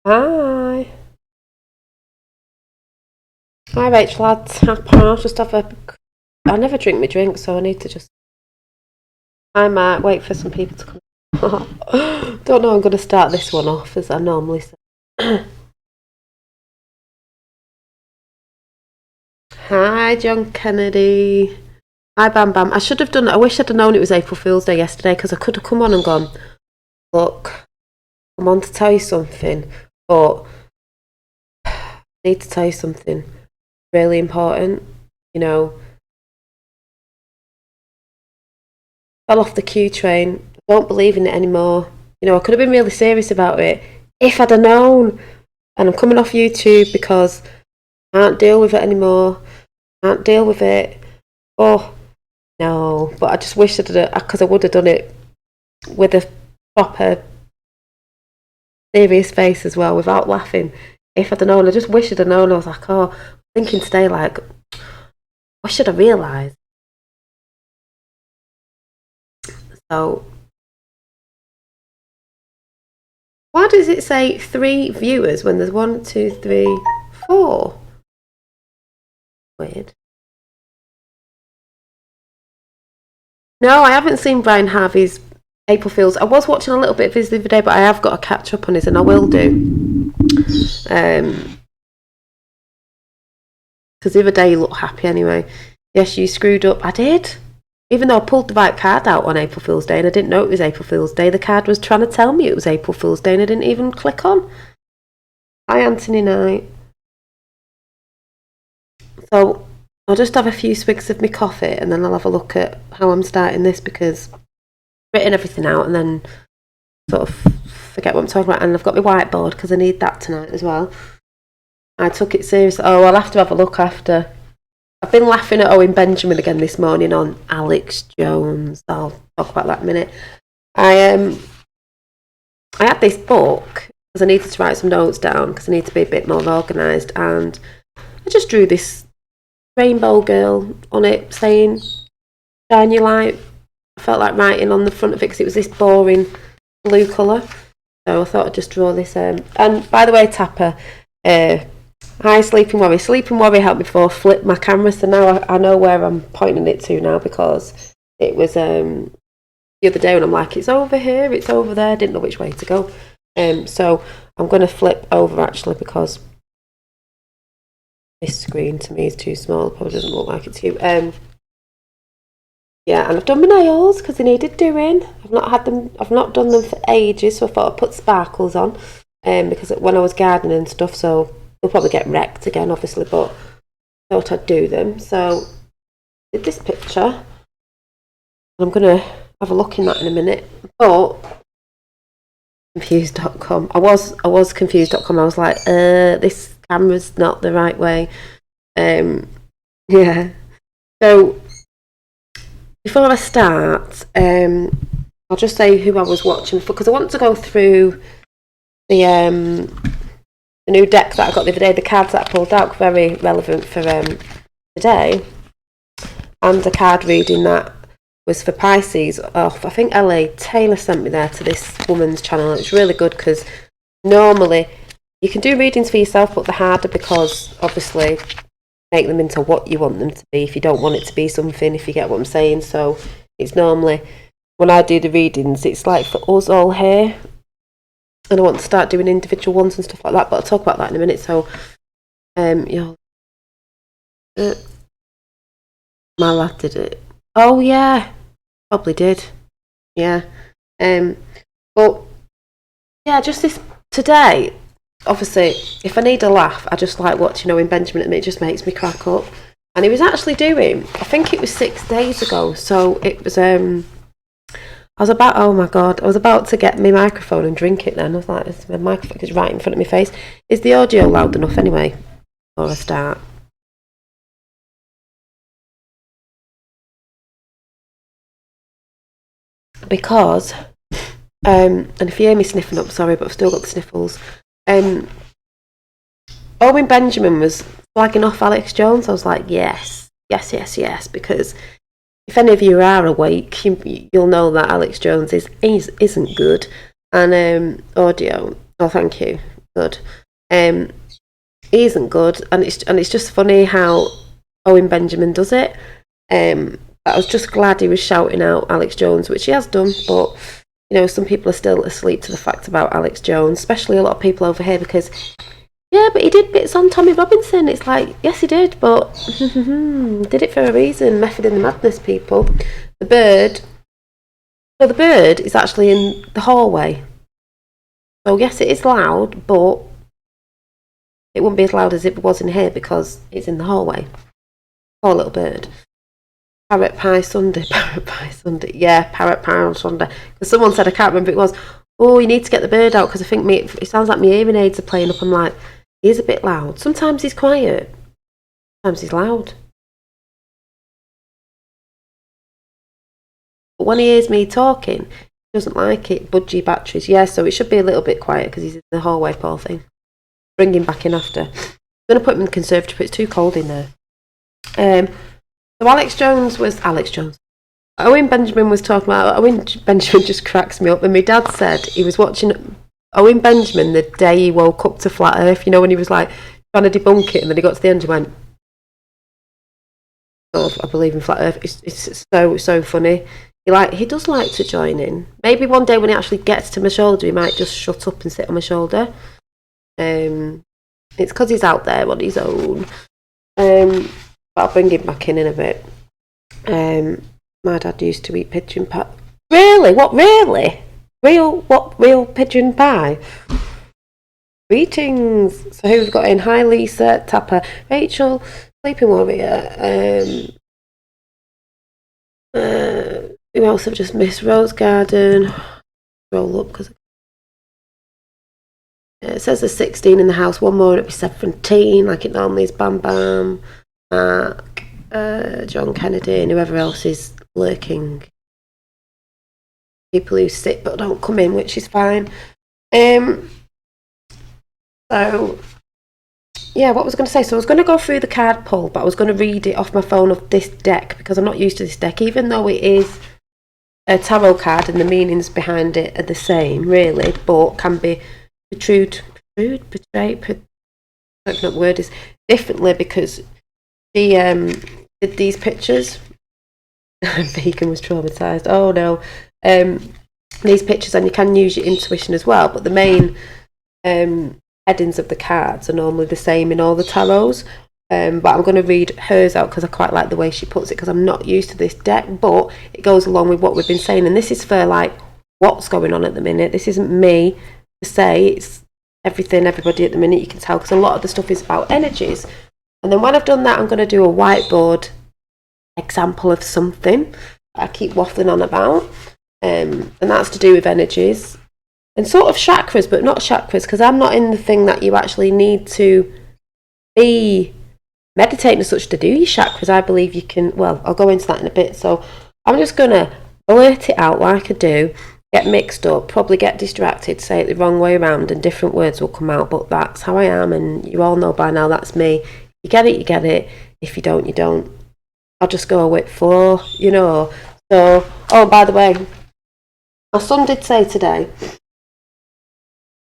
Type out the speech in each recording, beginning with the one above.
Hi. Hi, Rachel. I'll tap on. I'll just have a. I never drink my drink, so I need to just. I might wait for some people to come. Don't know. I'm going to start this one off as I normally say. Hi, John Kennedy. Hi, Bam Bam. I should have done. I wish I'd have known it was April Fool's Day yesterday because I could have come on and gone. Look, I'm on to tell you something, but I need to tell you something really important. You know, fell off the Q train. Don't believe in it anymore. You know, I could have been really serious about it if I'd have known. And I'm coming off YouTube because I can't deal with it anymore. Can't deal with it. Oh, no. But I just wish I'd have, because I would have done it with a proper serious face as well, without laughing. If I'd have known, I just wish I'd have known. I was like, oh, thinking today, like, what should I realise? So, why does it say 3 viewers when there's 1, 2, 3, 4? Weird. No, I haven't seen Brian Harvey's April Fools. I was watching a little bit of his the other day, but I have got to catch up on his, and I will do. Because the other day you looked happy anyway. Yes, you screwed up. I did. Even though I pulled the right card out on April Fool's Day and I didn't know it was April Fool's Day, the card was trying to tell me it was April Fool's Day and I didn't even click on. Hi, Anthony Knight. So I'll just have a few swigs of my coffee and then I'll have a look at how I'm starting this because I've written everything out and then sort of forget what I'm talking about. And I've got my whiteboard because I need that tonight as well. I took it seriously. Oh, I'll have to have a look after. I've been laughing at Owen Benjamin again this morning on Alex Jones. I'll talk about that in a minute. I had this book because I needed to write some notes down because I need to be a bit more organised, and I just drew this rainbow girl on it saying shine your light. I felt like writing on the front of it because it was this boring blue colour, so I thought I'd just draw this. And by the way, Tapper, hi, Sleeping Worry. Sleeping Worry helped me before flip my camera, so now I know where I'm pointing it to now because it was the other day when I'm like, it's over here, it's over there. I didn't know which way to go. So I'm going to flip over actually because this screen to me is too small. Probably doesn't look like it to you. Yeah, and I've done my nails because they needed doing. I've not done them for ages, so I thought I'd put sparkles on because when I was gardening and stuff, so they'll probably get wrecked again, obviously, but I thought I'd do them. So I did this picture. I'm going to have a look in that in a minute. But confused.com. I was confused.com. I was like, this camera's not the right way. Yeah. So before I start, I'll just say who I was watching for because I want to go through the new deck that I got the other day, the cards that I pulled out, very relevant for today, and the card reading that was for Pisces off, I think LA Taylor sent me there to this woman's channel. It's really good because normally you can do readings for yourself, but they're harder because obviously make them into what you want them to be if you don't want it to be something, if you get what I'm saying. So it's normally, when I do the readings, it's like for us all here, and I want to start doing individual ones and stuff like that, but I'll talk about that in a minute. So my lad did it. Oh yeah, probably did. Yeah. But yeah, just this today, obviously if I need a laugh, I just like watching Owen Benjamin and it just makes me crack up. And he was actually doing, I think it was 6 days ago, so it was oh my god, I was about to get my microphone and drink it then. I was like, my microphone is right in front of my face. Is the audio loud enough anyway before I start? Because and if you hear me sniffing up, sorry, but I've still got the sniffles. Owen Benjamin was flagging off Alex Jones. I was like, yes, because if any of you are awake, you'll know that Alex Jones isn't good. And audio, oh thank you, good. He isn't good, and it's just funny how Owen Benjamin does it. I was just glad he was shouting out Alex Jones, which he has done, but you know, some people are still asleep to the fact about Alex Jones, especially a lot of people over here, because yeah, but he did bits on Tommy Robinson. It's like, yes, he did, but did it for a reason. Method in the madness, people. The bird is actually in the hallway. So yes, it is loud, but it wouldn't be as loud as it was in here because it's in the hallway. Poor little bird. Parrot Pie Sunday. Yeah, Parrot Pie on Sunday. Because someone said, I can't remember who it was, oh, you need to get the bird out because I think it sounds like my hearing aids are playing up. I'm like, he is a bit loud. Sometimes he's quiet. Sometimes he's loud. But when he hears me talking, he doesn't like it. Budgie batteries. Yeah, so it should be a little bit quiet because he's in the hallway, poor thing. Bring him back in after. I'm going to put him in the conservatory, but it's too cold in there. So Alex Jones. Owen Benjamin was talking about, Owen Benjamin just cracks me up, and my dad said he was watching Owen Benjamin the day he woke up to Flat Earth, you know, when he was like trying to debunk it, and then he got to the end and went, oh, I believe in Flat Earth. It's so funny. He does like to join in. Maybe one day when he actually gets to my shoulder, he might just shut up and sit on my shoulder. It's because he's out there on his own. But I'll bring him back in a bit. My dad used to eat pigeon pie. Really? What? Really? Real pigeon pie? Greetings. So who we've got in? Hi Lisa, Tapper, Rachel, Sleeping Warrior. Who else have just missed? Rose Garden. Roll up because it says there's 16 in the house. One more and it'll be 17, like it normally is. Bam Bam, Mark, John Kennedy, and whoever else is lurking. People who sit but don't come in, which is fine. So yeah, what was I going to say? So I was going to go through the card pull, but I was going to read it off my phone of this deck because I'm not used to this deck, even though it is a tarot card and the meanings behind it are the same, really, but can be portrayed, I don't know what word is, differently because the these pictures. Vegan was traumatised. Oh no. These pictures, and you can use your intuition as well, but the main headings of the cards are normally the same in all the tarots. But I'm going to read hers out because I quite like the way she puts it because I'm not used to this deck, but it goes along with what we've been saying, and this is for like what's going on at the minute. This isn't me to say, it's everybody at the minute, you can tell, because a lot of the stuff is about energies. And then when I've done that, I'm going to do a whiteboard example of something I keep waffling on about, and that's to do with energies and sort of chakras, but not chakras, because I'm not in the thing that you actually need to be meditating as such to do your chakras. I believe you can, well, I'll go into that in a bit. So I'm just going to blurt it out like I do, get mixed up, probably get distracted, say it the wrong way around, and different words will come out, but that's how I am, and you all know by now that's me. You get it, you get it. If you don't, you don't. I'll just go with flow, you know. So, oh, by the way, my son did say today,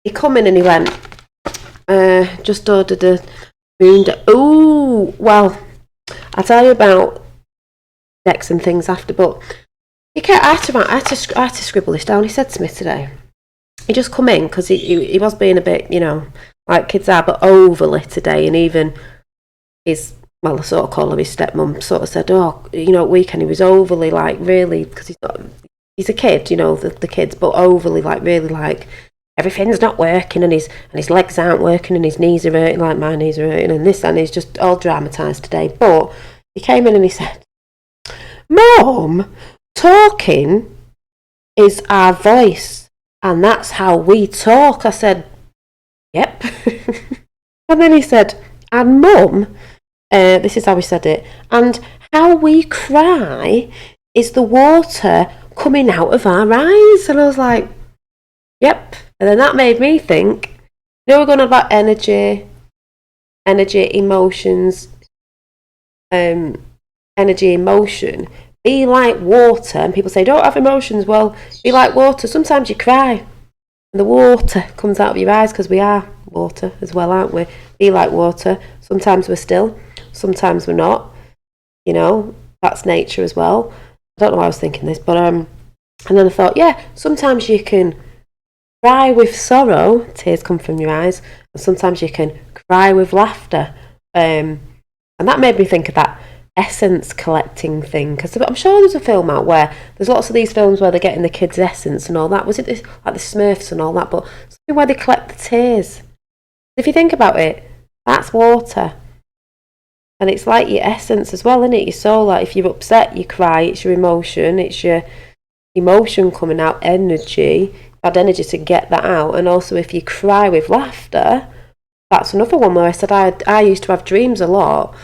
he come in and he went, just ordered a moon deck. Ooh, well, I'll tell you about decks and things after, but I had to scribble this down. He said to me today, he just come in because he was being a bit, you know, like kids are, but overly today, and even his, well, I sort of call her his stepmom, sort of said, oh, you know, at weekend he was overly, like, really, because he's a kid, you know, the kids, but overly, like, really, like, everything's not working, and his legs aren't working, and his knees are hurting, like my knees are hurting, and this, and he's just all dramatised today. But he came in and he said, Mom, talking is our voice, and that's how we talk. I said, yep. And then he said, and Mum, this is how he said it, and how we cry is the water coming out of our eyes. And I was like, yep. And then that made me think, you know, we're going on about energy, emotions, energy, emotion. Be like water. And people say, don't have emotions. Well, be like water. Sometimes you cry and the water comes out of your eyes because we are water as well, aren't we? Be like water. Sometimes we're still, sometimes we're not. You know, that's nature as well. I don't know why I was thinking this, but and then I thought, yeah, sometimes you can cry with sorrow, tears come from your eyes, and sometimes you can cry with laughter. And that made me think of that essence collecting thing, because I'm sure there's a film out where there's lots of these films where they're getting the kids' essence and all that. Was it this, like the Smurfs and all that? But something where they collect the tears. If you think about it, that's water. And it's like your essence as well, isn't it? Your soul. Like if you're upset, you cry. It's your emotion. It's your emotion coming out, energy. Bad energy to get that out. And also if you cry with laughter, that's another one where I said I used to have dreams a lot.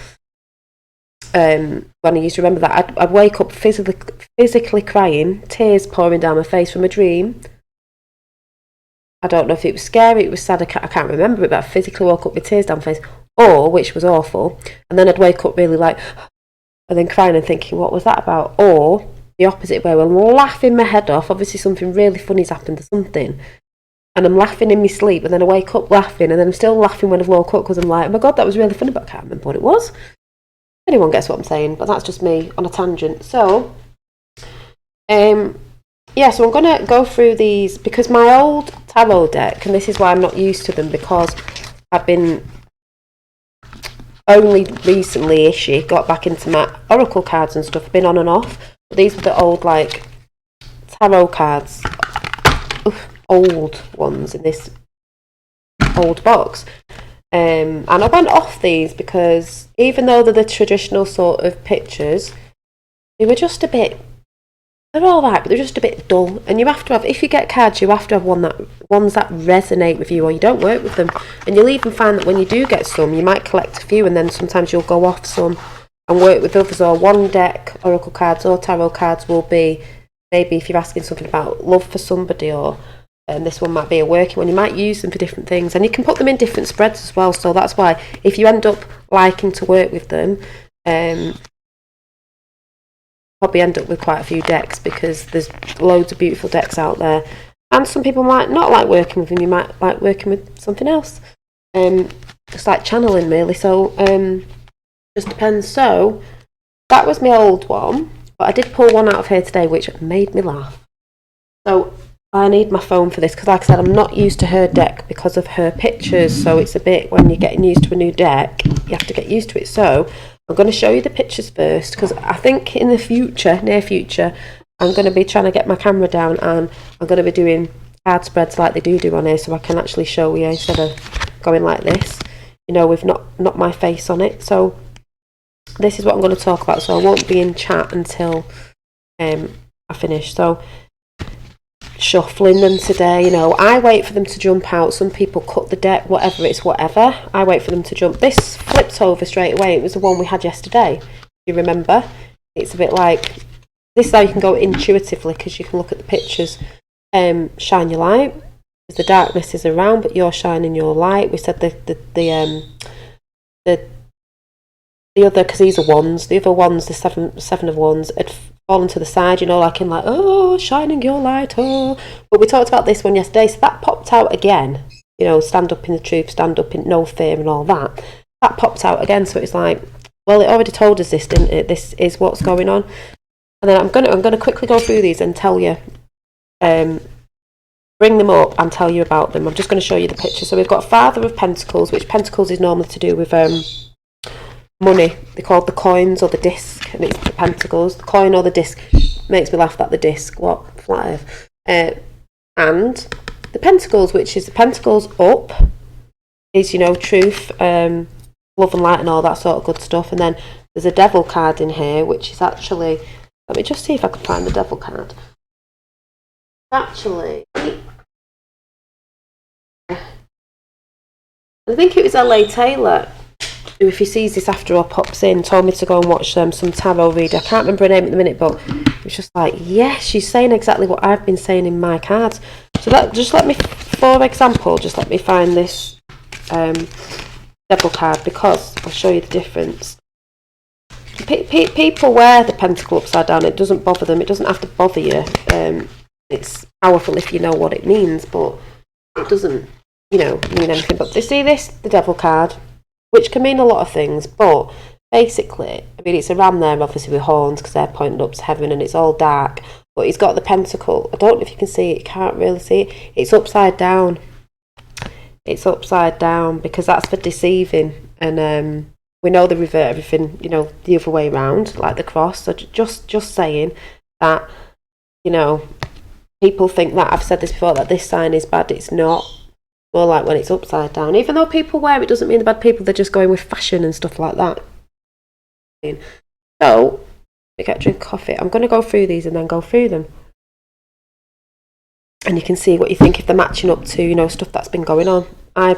When I used to remember that, I'd wake up physically crying, tears pouring down my face from a dream. I don't know if it was scary, it was sad, I can't remember it, but I physically woke up with tears down my face, or, which was awful, and then I'd wake up really like, and then crying and thinking, what was that about? Or the opposite way, where I'm laughing my head off, obviously something really funny's happened or something, and I'm laughing in my sleep, and then I wake up laughing, and then I'm still laughing when I've woke up, because I'm like, oh my god, that was really funny, but I can't remember what it was. Anyone gets what I'm saying, but that's just me on a tangent. So, yeah, so I'm going to go through these, because my old tarot deck, and this is why I'm not used to them, because I've been only recently-ish got back into my oracle cards and stuff. I've been on and off. But these were the old, like, tarot cards. Old ones in this old box. And I went off these because even though they're the traditional sort of pictures, they were just a bit, they're alright, but they're just a bit dull. And you have to have, if you get cards, you have to have ones that resonate with you, or you don't work with them. And you'll even find that when you do get some, you might collect a few, and then sometimes you'll go off some and work with others. Or one deck, oracle cards or tarot cards, will be maybe if you're asking something about love for somebody, or this one might be a working one. You might use them for different things, and you can put them in different spreads as well. So that's why if you end up liking to work with them, probably end up with quite a few decks, because there's loads of beautiful decks out there, and some people might not like working with them. You might like working with something else, just like channeling really. So just depends. So that was my old one, but I did pull one out of here today which made me laugh. So I need my phone for this, because like I said, I'm not used to her deck because of her pictures, so it's a bit, when you're getting used to a new deck, you have to get used to it. So I'm going to show you the pictures first, because I think in the future, near future, I'm going to be trying to get my camera down, and I'm going to be doing card spreads like they do on here, so I can actually show you instead of going like this, you know, with not my face on it. So this is what I'm going to talk about, so I won't be in chat until I finish. So shuffling them today, you know, I wait for them to jump out. Some people cut the deck, whatever, it's whatever. I wait for them to jump. This flipped over straight away. It was the one we had yesterday, you remember. It's a bit like, this is how you can go intuitively, because you can look at the pictures. Shine your light, because the darkness is around, but you're shining your light. We said the other, because these are wands, the other wands, the seven of wands, had fallen to the side, you know, like in like, oh, shining your light, oh. But we talked about this one yesterday, so that popped out again, you know, stand up in the truth, stand up in no fear and all that. That popped out again, so it's like, well, it already told us this, didn't it? This is what's going on. And then I'm gonna quickly go through these and tell you, bring them up and tell you about them. I'm just going to show you the picture. So we've got Father of Pentacles, which Pentacles is normally to do with money. They're called the coins or the disc, and it's the Pentacles. The coin or the disc makes me laugh that the disc, what, flat earth. And the Pentacles, which is the Pentacles up, is, you know, truth, love and light and all that sort of good stuff. And then there's a Devil card in here, which is actually, let me just see if I can find the Devil card. Actually, I think it was LA Taylor, who, if he sees this after or pops in, told me to go and watch some tarot reader. I can't remember her name at the minute, but it was just like, yes, she's saying exactly what I've been saying in my cards. So that, just let me, for example, just let me find this Devil card, because I'll show you the difference. People wear the pentacle upside down. It doesn't bother them. It doesn't have to bother you. It's powerful if you know what it means, but it doesn't you know, mean anything. But they see this, the devil card, which can mean a lot of things, but basically, I mean, it's a ram there, obviously, with horns, because they're pointing up to heaven, and it's all dark. But he's got the pentacle. I don't know if you can see it. You can't really see it. It's upside down. It's upside down, because that's for deceiving. And we know they revert everything, you know, the other way around, like the cross. So just saying that, you know, people think that, I've said this before, that this sign is bad. It's not. More like when it's upside down. Even though people wear it, doesn't mean they're bad people. They're just going with fashion and stuff like that. So, we get a drink of coffee. I'm going to go through these and then go through them. And you can see what you think if they're matching up to, you know, stuff that's been going on. I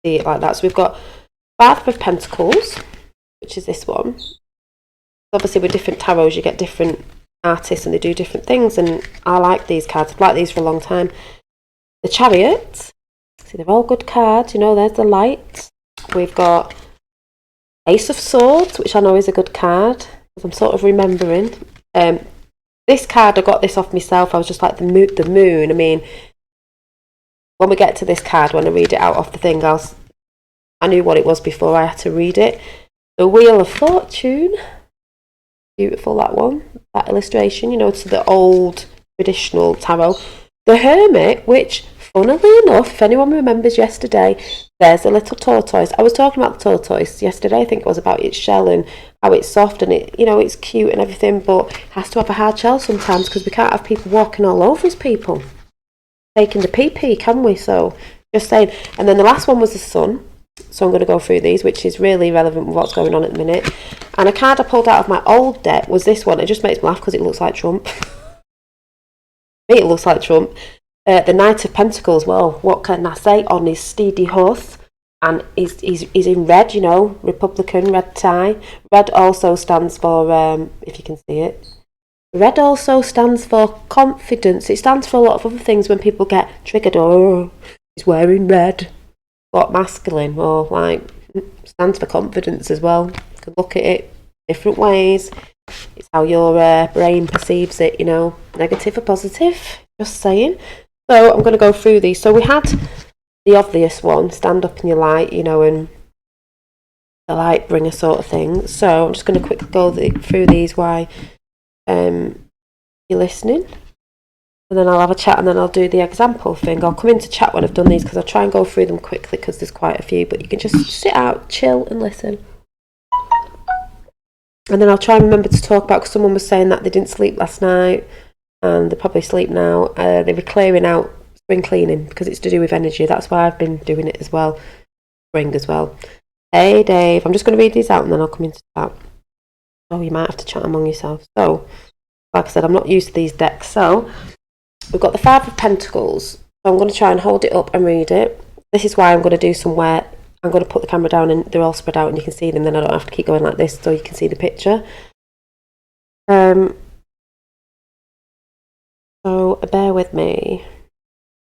see it like that. So we've got Five of Pentacles, which is this one. Obviously with different tarots you get different artists and they do different things, and I like these cards. I've liked these for a long time. The Chariot. See, they're all good cards, you know, there's the light. We've got Ace of Swords, which I know is a good card, because I'm sort of remembering. This card, I got this off myself. I was just like, the moon. I mean, when we get to this card, when I read it out off the thing, I knew what it was before I had to read it. The Wheel of Fortune. Beautiful, that one. That illustration, you know, to the old traditional tarot. The Hermit, which, funnily enough, if anyone remembers yesterday, there's a little tortoise. I was talking about the tortoise yesterday. I think it was about its shell and how it's soft and it, you know, it's cute and everything, but it has to have a hard shell sometimes, because we can't have people walking all over us, people. Taking the pee-pee, can we? So, just saying. And then the last one was the Sun. So I'm going to go through these, which is really relevant with what's going on at the minute. And a card I pulled out of my old deck was this one. It just makes me laugh because it looks like Trump. It looks like Trump. The Knight of Pentacles. Well, what can I say? On his steedy horse. And he's in red, you know, Republican, red tie. Red also stands for, if you can see it, red also stands for confidence. It stands for a lot of other things when people get triggered. Oh, he's wearing red. What masculine, or like, stands for confidence as well. You can look at it different ways. It's how your brain perceives it, you know, negative or positive. Just saying. So I'm going to go through these. So we had the obvious one, stand up in your light, you know, and the light bringer sort of thing. So I'm just going to quickly go through these while you're listening. And then I'll have a chat and then I'll do the example thing. I'll come into chat when I've done these because I'll try and go through them quickly because there's quite a few. But you can just sit out, chill and listen. And then I'll try and remember to talk about, because someone was saying that they didn't sleep last night and they probably sleep now. They were clearing out, spring cleaning, because it's to do with energy. That's why I've been doing it as well. Spring as well. Hey Dave, I'm just going to read these out and then I'll come into chat. Oh, you might have to chat among yourselves. So, like I said, I'm not used to these decks. So, we've got the Five of Pentacles. So I'm going to try and hold it up and read it. This is why I'm going to do somewhere. I'm going to put the camera down and they're all spread out and you can see them. Then I don't have to keep going like this so you can see the picture. So bear with me.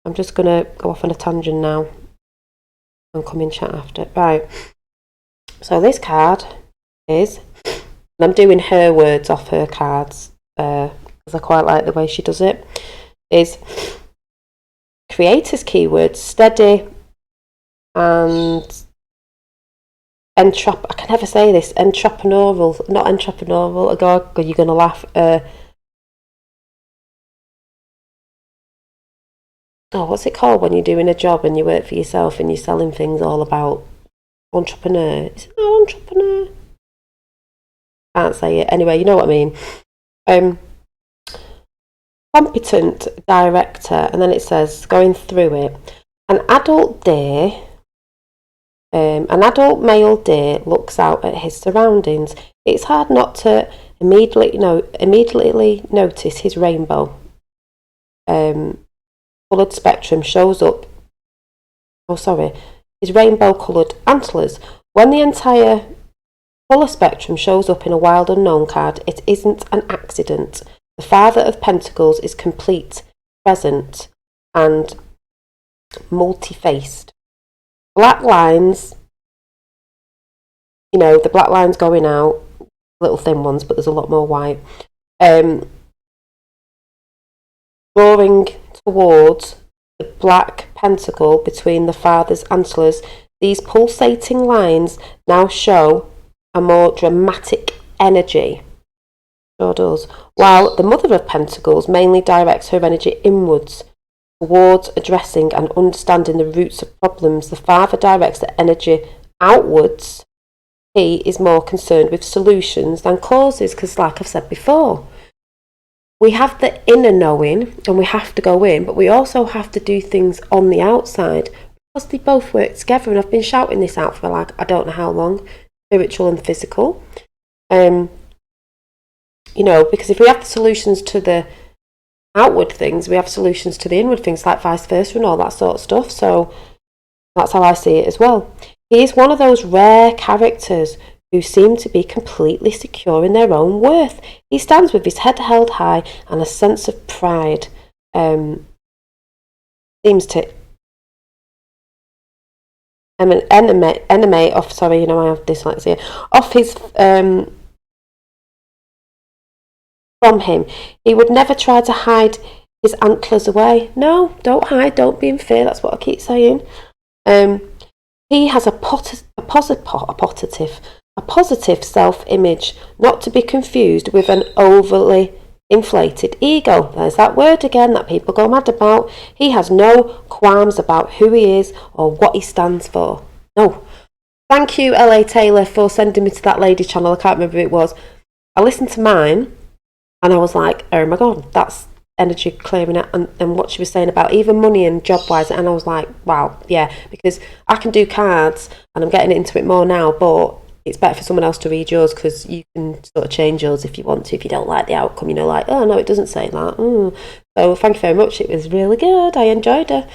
I'm just going to go off on a tangent now and come in chat after. Right. So this card is, and I'm doing her words off her cards because I quite like the way she does it, is creator's keyword, steady and I can never say this, entrepreneurial, not entrepreneurial, God, you're going to laugh. What's it called when you're doing a job and you work for yourself and you're selling things all about entrepreneur? Is it not entrepreneur? Can't say it. Anyway, you know what I mean. Competent director, and then it says, going through it, an adult male deer looks out at his surroundings. It's hard not to immediately notice his rainbow coloured spectrum shows up. His rainbow coloured antlers. When the entire colour spectrum shows up in a wild unknown card, it isn't an accident. The Father of Pentacles is complete, present, and multi-faced. Black lines, you know, the black lines going out, little thin ones, but there's a lot more white. Drawing towards the black pentacle between the father's antlers. These pulsating lines now show a more dramatic energy. Sure does. While the mother of pentacles mainly directs her energy inwards towards addressing and understanding the roots of problems, the father directs the energy outwards. He is more concerned with solutions than causes, because like I've said before, we have the inner knowing and we have to go in, but we also have to do things on the outside, because they both work together. And I've been shouting this out for like I don't know how long, spiritual and physical. You know, because if we have the solutions to the outward things, we have solutions to the inward things, like vice versa and all that sort of stuff. So that's how I see it as well. He is one of those rare characters who seem to be completely secure in their own worth. He stands with his head held high and a sense of pride. Seems to emanate off. Sorry, you know I have dyslexia. Off his from him. He would never try to hide his antlers away. No, don't hide. Don't be in fear. That's what I keep saying. He has a positive self-image, not to be confused with an overly inflated ego. There's that word again that people go mad about. He has no qualms about who he is or what he stands for. No. Thank you, LA Taylor, for sending me to that lady channel. I can't remember who it was. I listened to mine and I was like, oh my God, that's energy clearing it, and what she was saying about even money and job wise, and I was like, wow, yeah, because I can do cards and I'm getting into it more now, but it's better for someone else to read yours, because you can sort of change yours if you want to, if you don't like the outcome, you know, like, oh no, it doesn't say that. So thank you very much, it was really good, I enjoyed it.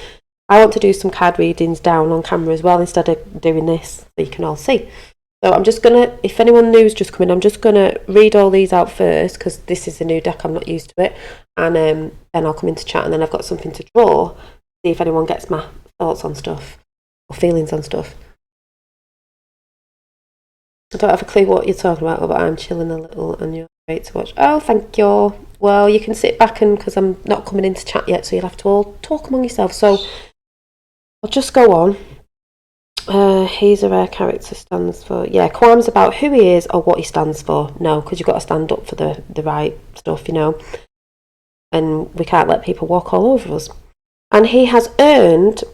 I want to do some card readings down on camera as well instead of doing this, so you can all see. So I'm just going to, if anyone new's just come in, I'm just going to read all these out first, because this is a new deck, I'm not used to it. And then I'll come into chat, and then I've got something to draw, see if anyone gets my thoughts on stuff, or feelings on stuff. I don't have a clue what you're talking about, but I'm chilling a little, and you're great to watch. Oh, thank you. Well, you can sit back, and because I'm not coming into chat yet, so you'll have to all talk among yourselves. So I'll just go on. He's a rare character, stands for, yeah, qualms about who he is or what he stands for. No, because you've got to stand up for the right stuff, you know, and we can't let people walk all over us. And he has earned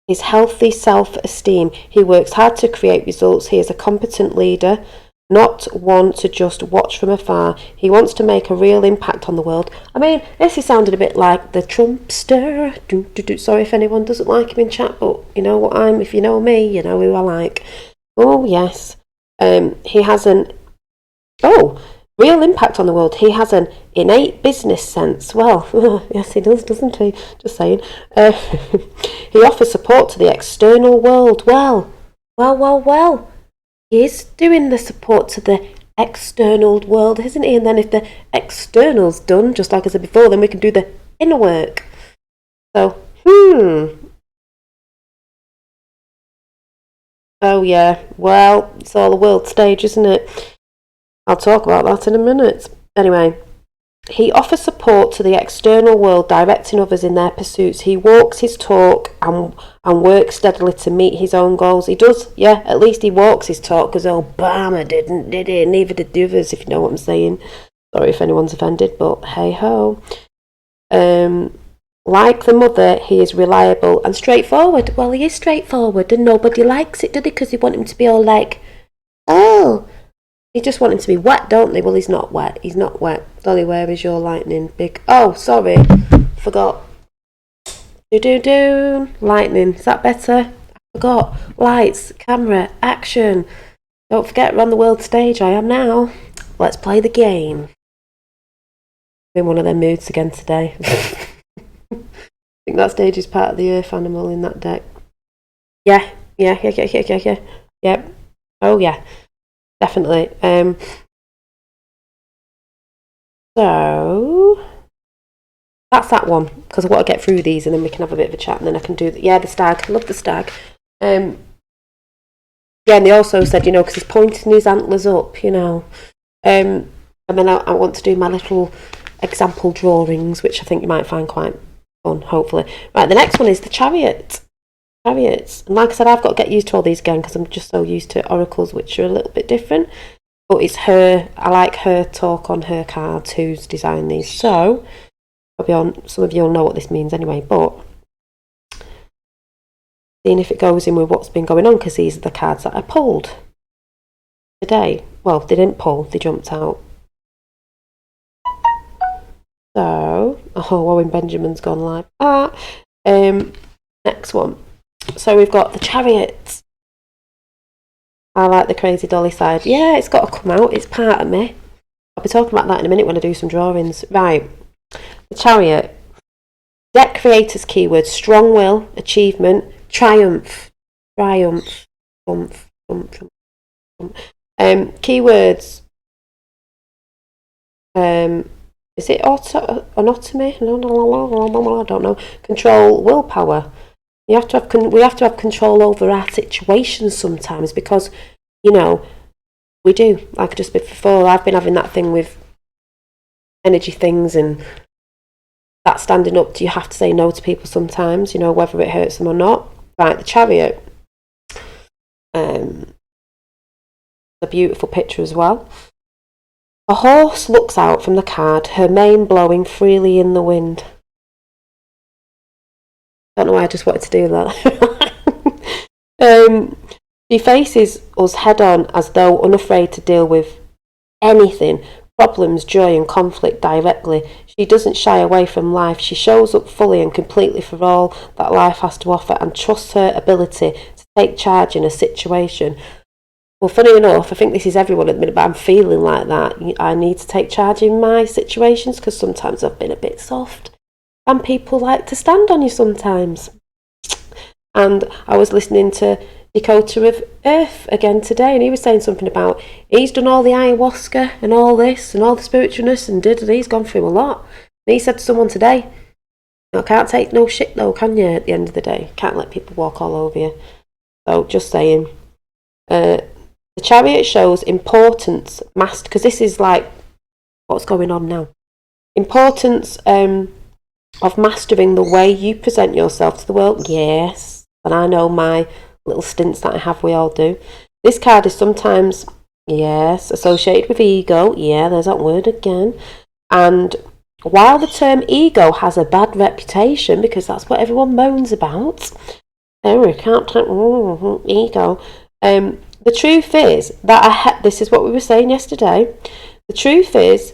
his healthy self-esteem. He works hard to create results. He is a competent leader, not one to just watch from afar. He wants to make a real impact on the world. I mean, this is sounded a bit like the Trumpster. Sorry if anyone doesn't like him in chat, but you know what if you know me, you know who I like. Oh, yes. He has real impact on the world. He has an innate business sense. Well, yes, he does, doesn't he? Just saying. He offers support to the external world. Well. He is doing the support to the external world, isn't he? And then if the external's done, just like I said before, then we can do the inner work. So, Oh, yeah. Well, it's all a world stage, isn't it? I'll talk about that in a minute. Anyway, he offers support to the external world, directing others in their pursuits. He walks his talk and works steadily to meet his own goals. He does, yeah, at least he walks his talk, because Obama didn't, did he? Neither did the others, if you know what I'm saying. Sorry if anyone's offended, but hey-ho. Like the mother, he is reliable and straightforward. Well, he is straightforward, and nobody likes it, do they? Because they want him to be all like, oh... They just want him to be wet, don't they? Well, he's not wet. He's not wet. Dolly, where is your lightning? Big. Oh, sorry. Forgot. Lightning. Is that better? I forgot. Lights, camera, action. Don't forget, we're on the world stage. I am now. Let's play the game. I'm in one of their moods again today. I think that stage is part of the earth animal in that deck. Yeah. Yep. Oh, yeah. Definitely. So that's that one, because I want to get through these and then we can have a bit of a chat, and then I can do the stag. I love the stag. Yeah, and they also said, you know, because he's pointing his antlers up, you know. And then I want to do my little example drawings, which I think you might find quite fun, hopefully. Right, the next one is the Chariot. Chariots. And like I said, I've got to get used to all these again because I'm just so used to oracles, which are a little bit different. But it's her, I like her talk on her cards, who's designed these. So, probably some of you will know what this means anyway, but seeing if it goes in with what's been going on, because these are the cards that I pulled today. Well, they didn't pull, they jumped out. So, Owen Benjamin's gone like that. Next one. So we've got the Chariot. I like the crazy dolly side. Yeah, it's got to come out. It's part of me. I'll be talking about that in a minute when I do some drawings. Right. The Chariot. Deck creators keywords: strong will, achievement, triumph. Triumph. Keywords. Is it autonomy? No, I don't know. Control, willpower. We have to have control over our situations sometimes because, we do. Like I just said before, I've been having that thing with energy things and that standing up to, you have to say no to people sometimes, whether it hurts them or not. Right, the Chariot. A beautiful picture as well. A horse looks out from the card, her mane blowing freely in the wind. Don't know why I just wanted to do that. She faces us head on as though unafraid to deal with anything, problems, joy and conflict directly. She doesn't shy away from life. She shows up fully and completely for all that life has to offer and trusts her ability to take charge in a situation. Well, funny enough, I think this is everyone at the minute, but I'm feeling like that. I need to take charge in my situations because sometimes I've been a bit soft. And people like to stand on you sometimes. And I was listening to Dakota of Earth again today, and he was saying something about he's done all the ayahuasca and all this and all the spiritualness and he's gone through a lot. And he said to someone today, can't take no shit though, can you, at the end of the day? Can't let people walk all over you. So just saying. The Chariot shows importance, because this is like what's going on now. Importance of mastering the way you present yourself to the world. Yes, and I know my little stints that I have, we all do. This card is sometimes, yes, associated with ego. Yeah, there's that word again. And while the term ego has a bad reputation, because that's what everyone moans about, we can't take ego. The truth is that this is what we were saying yesterday. The truth is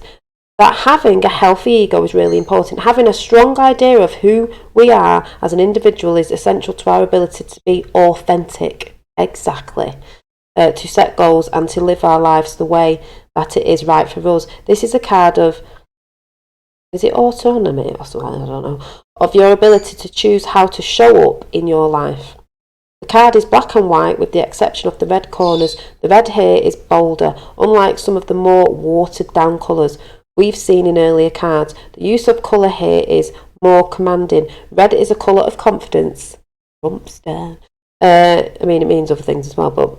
that having a healthy ego is really important. Having a strong idea of who we are as an individual is essential to our ability to be authentic. Exactly. To set goals and to live our lives the way that it is right for us. This is a card of, is it autonomy or something? I don't know. Of your ability to choose how to show up in your life. The card is black and white with the exception of the red corners. The red here is bolder, unlike some of the more watered down colours we've seen in earlier cards. The use of colour here is more commanding. Red is a colour of confidence. It means other things as well, but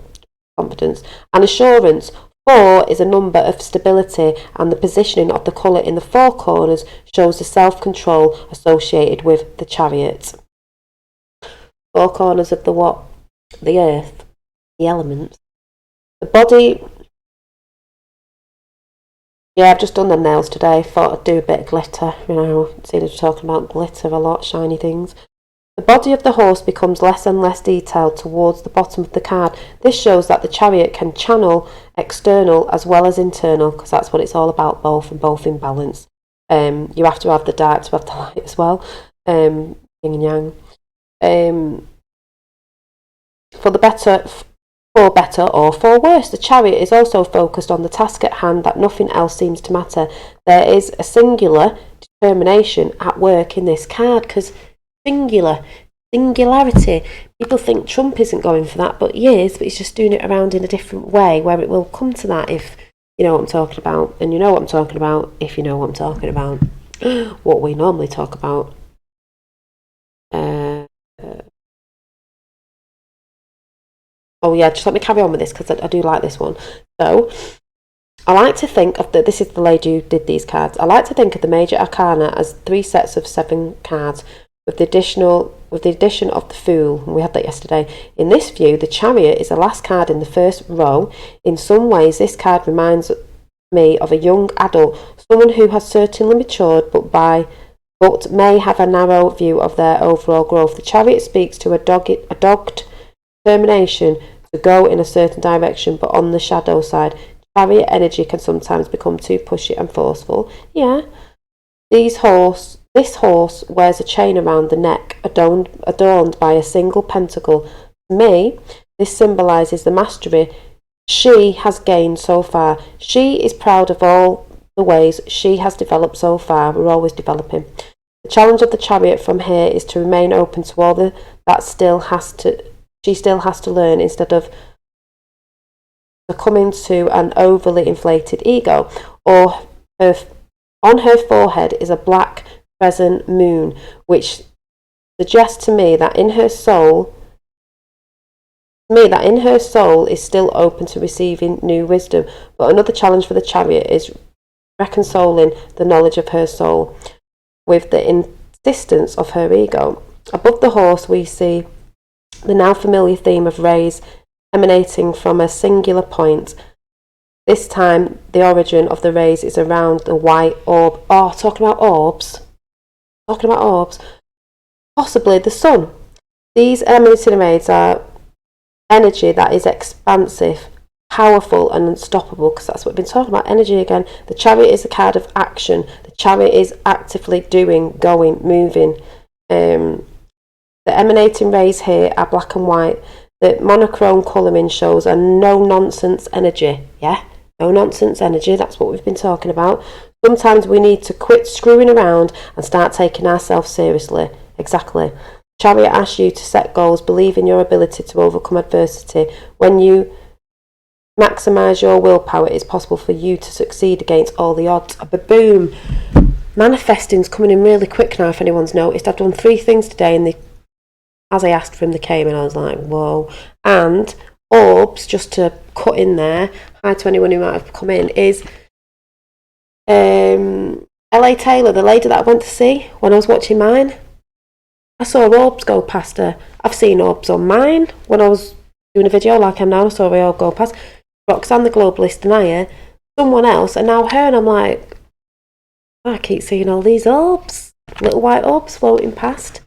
confidence and assurance. 4 is a number of stability, and the positioning of the colour in the 4 corners shows the self-control associated with the Chariot. 4 corners of the earth, the elements. The body. Yeah, I've just done the nails today. Thought I'd do a bit of glitter. Seeing as we're talking about glitter a lot, shiny things. The body of the horse becomes less and less detailed towards the bottom of the card. This shows that the Chariot can channel external as well as internal, because that's what it's all about, both and both in balance. You have to have the dark to have the light as well. Yin and yang. For better or for worse, the Chariot is also focused on the task at hand, that nothing else seems to matter. There is a singular determination at work in this card, because singularity. People think Trump isn't going for that, but he is, but he's just doing it around in a different way, where it will come to that if you know what I'm talking about, and you know what I'm talking about if you know what I'm talking about. What we normally talk about. Oh yeah, just let me carry on with this because I do like this one. So, I like to think of this is the lady who did these cards. I like to think of the major arcana as 3 sets of 7 cards with the addition of the Fool, and we had that yesterday. In this view, the Chariot is the last card in the first row. In some ways, this card reminds me of a young adult, someone who has certainly matured, but may have a narrow view of their overall growth. The Chariot speaks to a dogged determination to go in a certain direction, but on the shadow side. Chariot energy can sometimes become too pushy and forceful. Yeah. This horse wears a chain around the neck, adorned by a single pentacle. To me, this symbolises the mastery she has gained so far. She is proud of all the ways she has developed so far. We're always developing. The challenge of the Chariot from here is to remain open to all that she still has to learn, instead of succumbing to an overly inflated ego. On her forehead is a black crescent moon, which suggests to me that in her soul is still open to receiving new wisdom. But another challenge for the Chariot is reconciling the knowledge of her soul with the insistence of her ego. Above the horse, we see the now familiar theme of rays emanating from a singular point. This time, the origin of the rays is around the white orb. Oh, talking about orbs. Possibly the sun. These emanating rays are energy that is expansive, powerful and unstoppable, because that's what we've been talking about, energy again. The Chariot is a card of action. The Chariot is actively doing, going, moving. The emanating rays here are black and white. The monochrome colouring shows a no-nonsense energy. Yeah, no-nonsense energy, that's what we've been talking about. Sometimes we need to quit screwing around and start taking ourselves seriously. Exactly. Chariot asks you to set goals, believe in your ability to overcome adversity. When you maximise your willpower, it is possible for you to succeed against all the odds. Boom! Manifesting's coming in really quick now, if anyone's noticed. I've done 3 things today, and as I asked for them, they came, and I was like, whoa. And orbs, just to cut in there, hi to anyone who might have come in, is LA Taylor, the lady that I went to see when I was watching mine. I saw orbs go past her. I've seen orbs on mine when I was doing a video like I'm now. I saw a orb go past Roxanne the Globalist Denier, someone else, and now her, and I'm like, I keep seeing all these orbs, little white orbs floating past.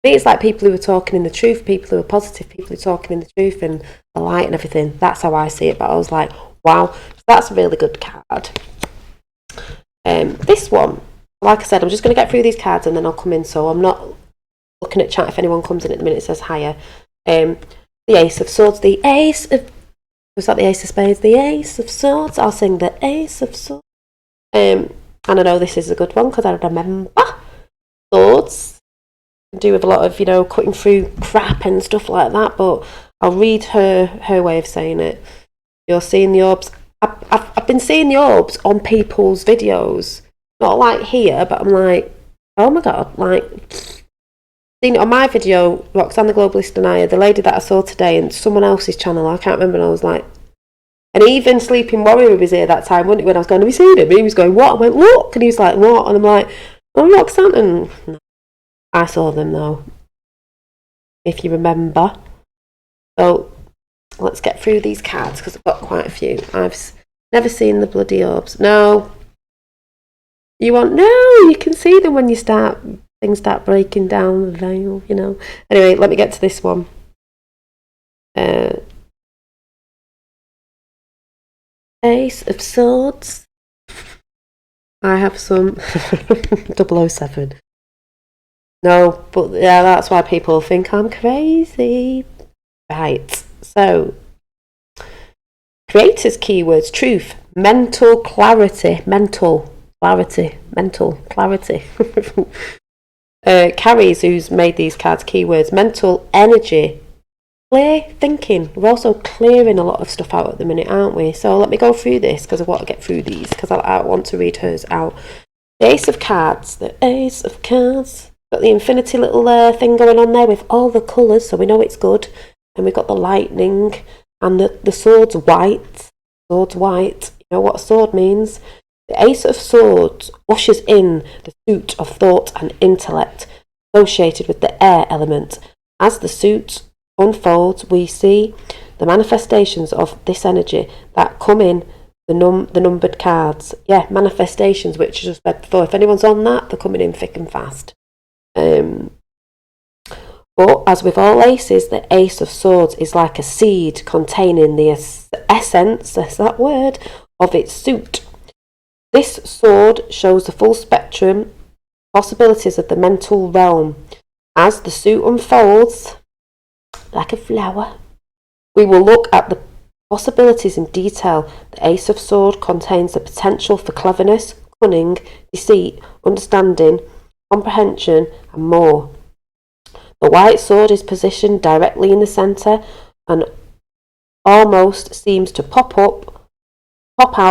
I think it's like people who are talking in the truth, people who are positive, people who are talking in the truth and the light and everything. That's how I see it. But I was like, wow, that's a really good card. This one, like I said, I'm just going to get through these cards and then I'll come in. So I'm not looking at chat. If anyone comes in at the minute, it says higher. The Ace of Swords, the Ace of... Was that the Ace of Spades? The Ace of Swords. I'll sing the Ace of Swords. And I know this is a good one because I remember swords. Do with a lot of, cutting through crap and stuff like that, but I'll read her way of saying it. You're seeing the orbs. I've been seeing the orbs on people's videos, not like here, but I'm like, oh my god, like, seen it on my video, Roxanne the Globalist Denier, the lady that I saw today, and someone else's channel, I can't remember, and I was like, and even Sleeping Warrior was here that time, wasn't he, when I was going, have you seen him? And he was going, what? I went, look, and he was like, what? And I'm like, oh, Roxanne, and no. I saw them though, if you remember. So let's get through these cards because I've got quite a few. I've never seen the bloody orbs. No, you can see them when things start breaking down the veil, Anyway, let me get to this one. Ace of Swords. I have some 007. No, but yeah, that's why people think I'm crazy. Right, so creators keywords: truth, mental clarity. Carrie's, who's made these cards, keywords: mental energy, clear thinking. We're also clearing a lot of stuff out at the minute, aren't we? So let me go through this because I want to get through these because I want to read hers out. The Ace of Cards. Got the infinity little thing going on there with all the colours, so we know it's good. And we've got the lightning and the sword's white. You know what a sword means? The Ace of Swords ushers in the suit of thought and intellect associated with the air element. As the suit unfolds, we see the manifestations of this energy that come in the numbered cards. Yeah, manifestations, which I just said before. If anyone's on that, they're coming in thick and fast. But as with all aces, the Ace of Swords is like a seed containing the essence, that's that word, of its suit. This sword shows the full spectrum possibilities of the mental realm. As the suit unfolds, like a flower, we will look at the possibilities in detail. The Ace of Swords contains the potential for cleverness, cunning, deceit, understanding, comprehension, and more. The white sword is positioned directly in the centre and almost seems to pop out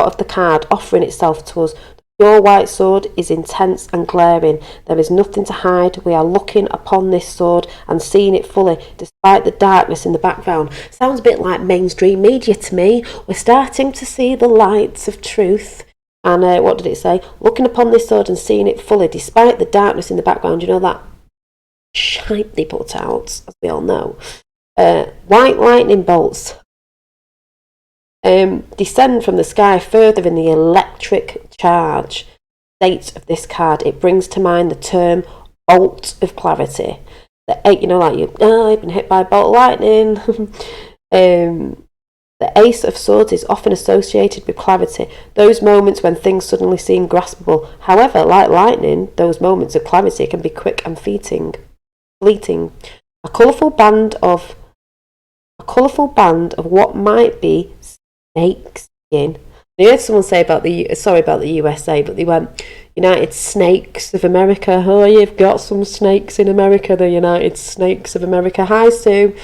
of the card, offering itself to us. The pure white sword is intense and glaring. There is nothing to hide. We are looking upon this sword and seeing it fully, despite the darkness in the background. Sounds a bit like mainstream media to me. We're starting to see the lights of truth. And what did it say? Looking upon this sword and seeing it fully, despite the darkness in the background. You know that shite they put out, as we all know. White lightning bolts descend from the sky further in the electric charge state of this card. It brings to mind the term bolt of clarity. You know, like you've been hit by a bolt of lightning. The Ace of Swords is often associated with clarity, those moments when things suddenly seem graspable. However, like lightning, those moments of clarity can be quick and fleeting. A colourful band of what might be snake skin. I heard someone say about the USA, but they went, United Snakes of America. Oh, you've got some snakes in America, the United Snakes of America. Hi, Sue.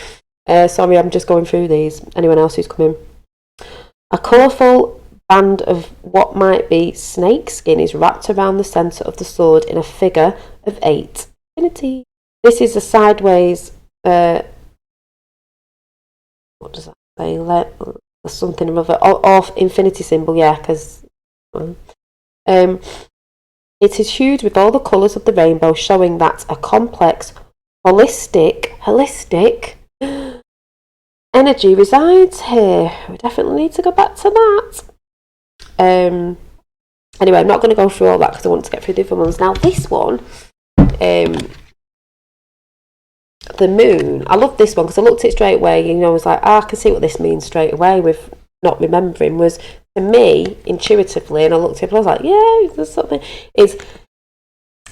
Sorry, I'm just going through these. Anyone else who's coming? A colourful band of what might be snake skin is wrapped around the centre of the sword in a figure of 8. Infinity. This is a sideways. What does that say? Something or other. Of infinity symbol, yeah, because. It is hued with all the colours of the rainbow, showing that a complex, holistic energy resides here. We definitely need to go back to that. Anyway, I'm not going to go through all that because I want to get through the other ones. Now, this one, the moon, I love this one because I looked at it straight away. I was like, I can see what this means straight away with not remembering. Was to me, intuitively, and I looked at it and I was like, yeah, there's something. Is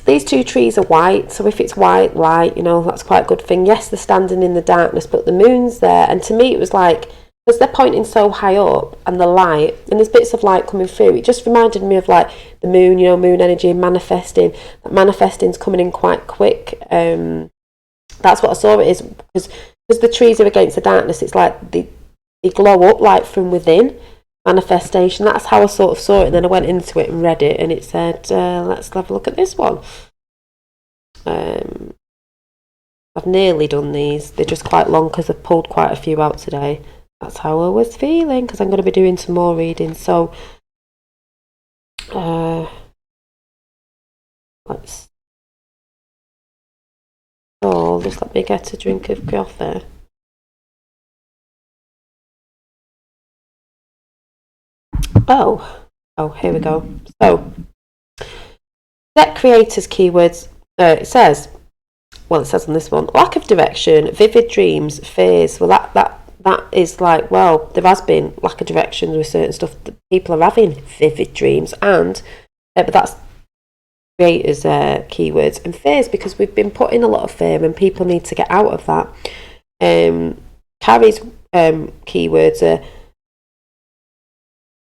these two trees are white, so if it's white light, that's quite a good thing. Yes, they're standing in the darkness, but the moon's there, and to me it was like, because they're pointing so high up and the light, and there's bits of light coming through, it just reminded me of like the moon, moon energy, manifesting. That manifesting's coming in quite quick. That's what I saw it is, because the trees are against the darkness, it's like they glow up like from within. Manifestation, that's how I sort of saw it, and then I went into it and read it, and it said, let's have a look at this one. I've nearly done these, they're just quite long because I've pulled quite a few out today. That's how I was feeling, because I'm going to be doing some more reading. So just let me get a drink of coffee. Oh, here we go. So, set creators keywords. It says on this one, lack of direction, vivid dreams, fears. Well, that is like, well, there has been lack of direction with certain stuff that people are having vivid dreams, and but that's creators keywords and fears, because we've been put in a lot of fear and people need to get out of that. Carrie's keywords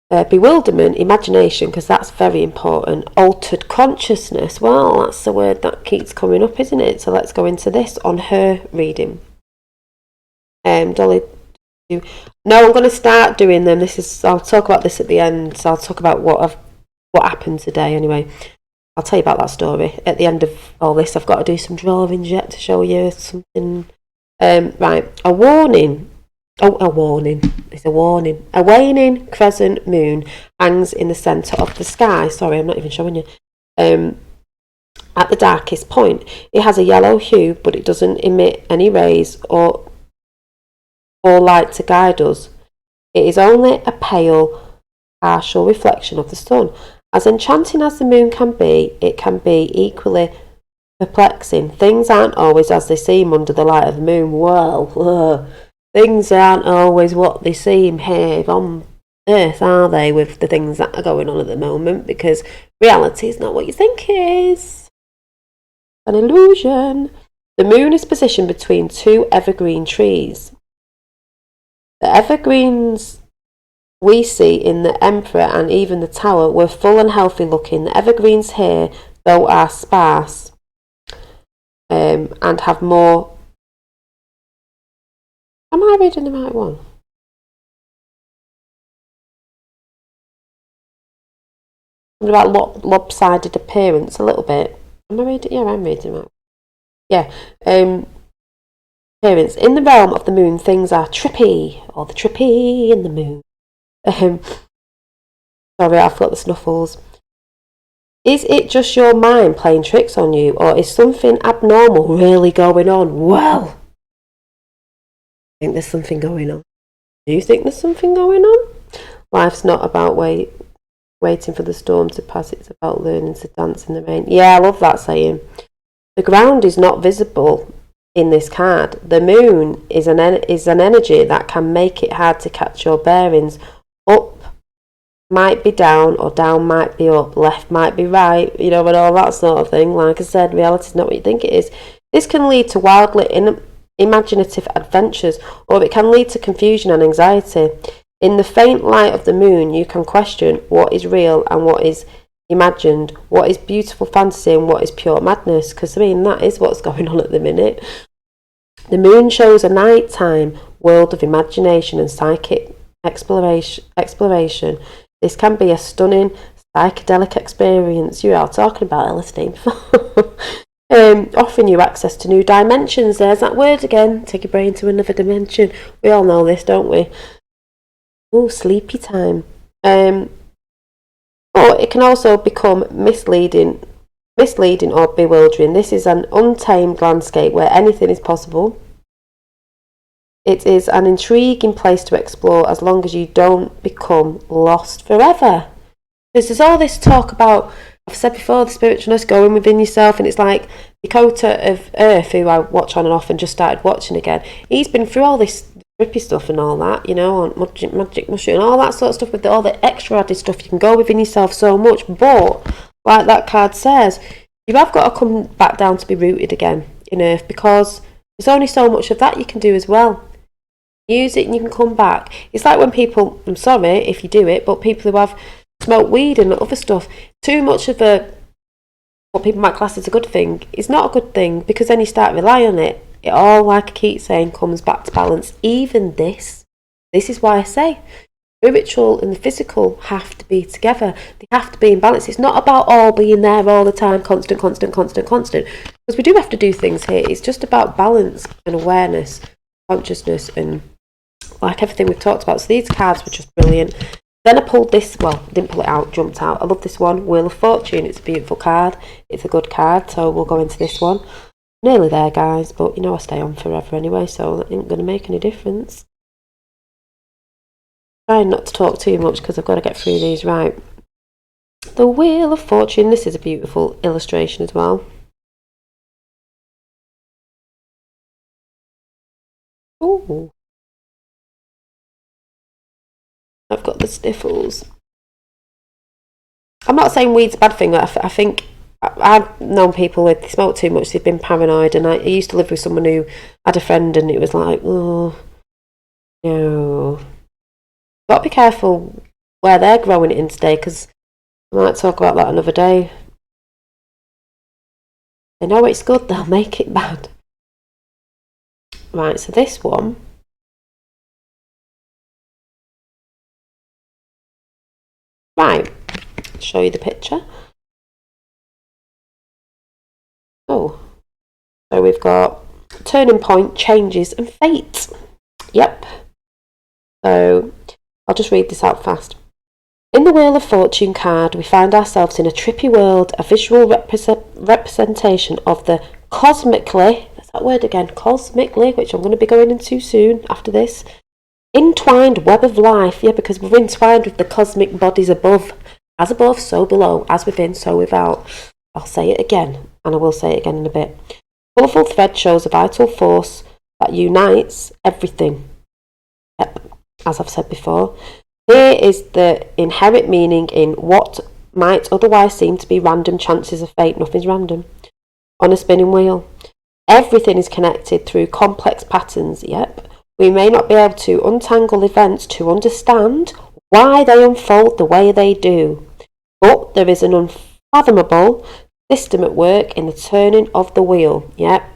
are bewilderment, imagination, because that's very important. Altered consciousness, well, that's the word that keeps coming up, isn't it? So let's go into this on her reading. Dolly, no, I'm going to start doing them. I'll talk about this at the end. So I'll talk about what happened today. Anyway, I'll tell you about that story at the end of all this. I've got to do some drawings yet to show you something. Right, a warning. Oh, a warning. It's a warning. A waning crescent moon hangs in the centre of the sky. Sorry, I'm not even showing you. At the darkest point. It has a yellow hue, but it doesn't emit any rays or light to guide us. It is only a pale, partial reflection of the sun. As enchanting as the moon can be, it can be equally perplexing. Things aren't always as they seem under the light of the moon. Well, things aren't always what they seem here on Earth, are they, with the things that are going on at the moment? Because reality is not what you think it is. An illusion. The moon is positioned between two evergreen trees. The evergreens we see in the Emperor and even the Tower were full and healthy looking. The evergreens here, though, are sparse and have more. Am I reading the right one? About lopsided appearance a little bit. Am I reading? Yeah, I'm reading right. Yeah. Appearance. In the realm of the moon, things are trippy, or the trippy in the moon. Sorry, I've got the snuffles. Is it just your mind playing tricks on you, or is something abnormal really going on? Well, I think there's something going on. Do you think there's something going on? Life's not about waiting for the storm to pass, it's about learning to dance in the rain. Yeah, I love that saying. The ground is not visible in this card. The moon is an energy that can make it hard to catch your bearings. Up might be down, or down might be up, left might be right, and all that sort of thing. Like I said, reality is not what you think it is. This can lead to wildly imaginative adventures, or it can lead to confusion and anxiety. In the faint light of the moon, you can question what is real and what is imagined, what is beautiful fantasy and what is pure madness, because that is what's going on at the minute. The moon shows a nighttime world of imagination and psychic exploration. This can be a stunning psychedelic experience. You are talking about LSD before. Offering you access to new dimensions. There's that word again. Take your brain to another dimension. We all know this, don't we? Oh, sleepy time. Or it can also become misleading or bewildering. This is an untamed landscape where anything is possible. It is an intriguing place to explore as long as you don't become lost forever. Because there's all this talk about, I've said before, the spiritualness going within yourself, and it's like Dakota of Earth, who I watch on and off and just started watching again. He's been through all this trippy stuff and all that, on magic mushroom and all that sort of stuff, with all the extra added stuff. You can go within yourself so much, but like that card says, you have got to come back down to be rooted again in Earth, because there's only so much of that you can do as well. Use it and you can come back. It's like when people, I'm sorry if you do it, but people who have smoked weed and other stuff, too much of what people might class as a good thing is not a good thing, because then you start relying on it. It all, like I keep saying, comes back to balance. Even this is why I say the spiritual and the physical have to be together. They have to be in balance. It's not about all being there all the time, constant, because we do have to do things here. It's just about balance and awareness, consciousness, and like everything we've talked about. So these cards were just brilliant. Then I pulled this, didn't pull it out, jumped out. I love this one, Wheel of Fortune. It's a beautiful card. It's a good card, so we'll go into this one. Nearly there, guys, but I stay on forever anyway, so that ain't going to make any difference. Trying not to talk too much because I've got to get through these right. The Wheel of Fortune. This is a beautiful illustration as well. Ooh. I've got the sniffles. I'm not saying weed's a bad thing. I think I've known people who they smoke too much, they've been paranoid, and I used to live with someone who had a friend, and it was like, oh, no. Got to be careful where they're growing it in today, because I might talk about that another day. They know it's good, they'll make it bad. Right, so this one. Right, show you the picture. Oh, so we've got turning point, changes, and fate. Yep, So I'll just read this out fast. In the Wheel of Fortune card, we find ourselves in a trippy world, a visual representation of the cosmically, that's that word again, cosmically, which I'm going to be going into soon after this, entwined web of life. Yeah, because we're entwined with the cosmic bodies above. As above, so below. As within, so without. I'll say it again, and I will say it again in a bit. Colourful thread shows a vital force that unites everything. Yep, as I've said before. Here is the inherent meaning in what might otherwise seem to be random chances of fate. Nothing's random. On a spinning wheel. Everything is connected through complex patterns. Yep. We may not be able to untangle events to understand why they unfold the way they do. But there is an unfathomable system at work in the turning of the wheel. Yep.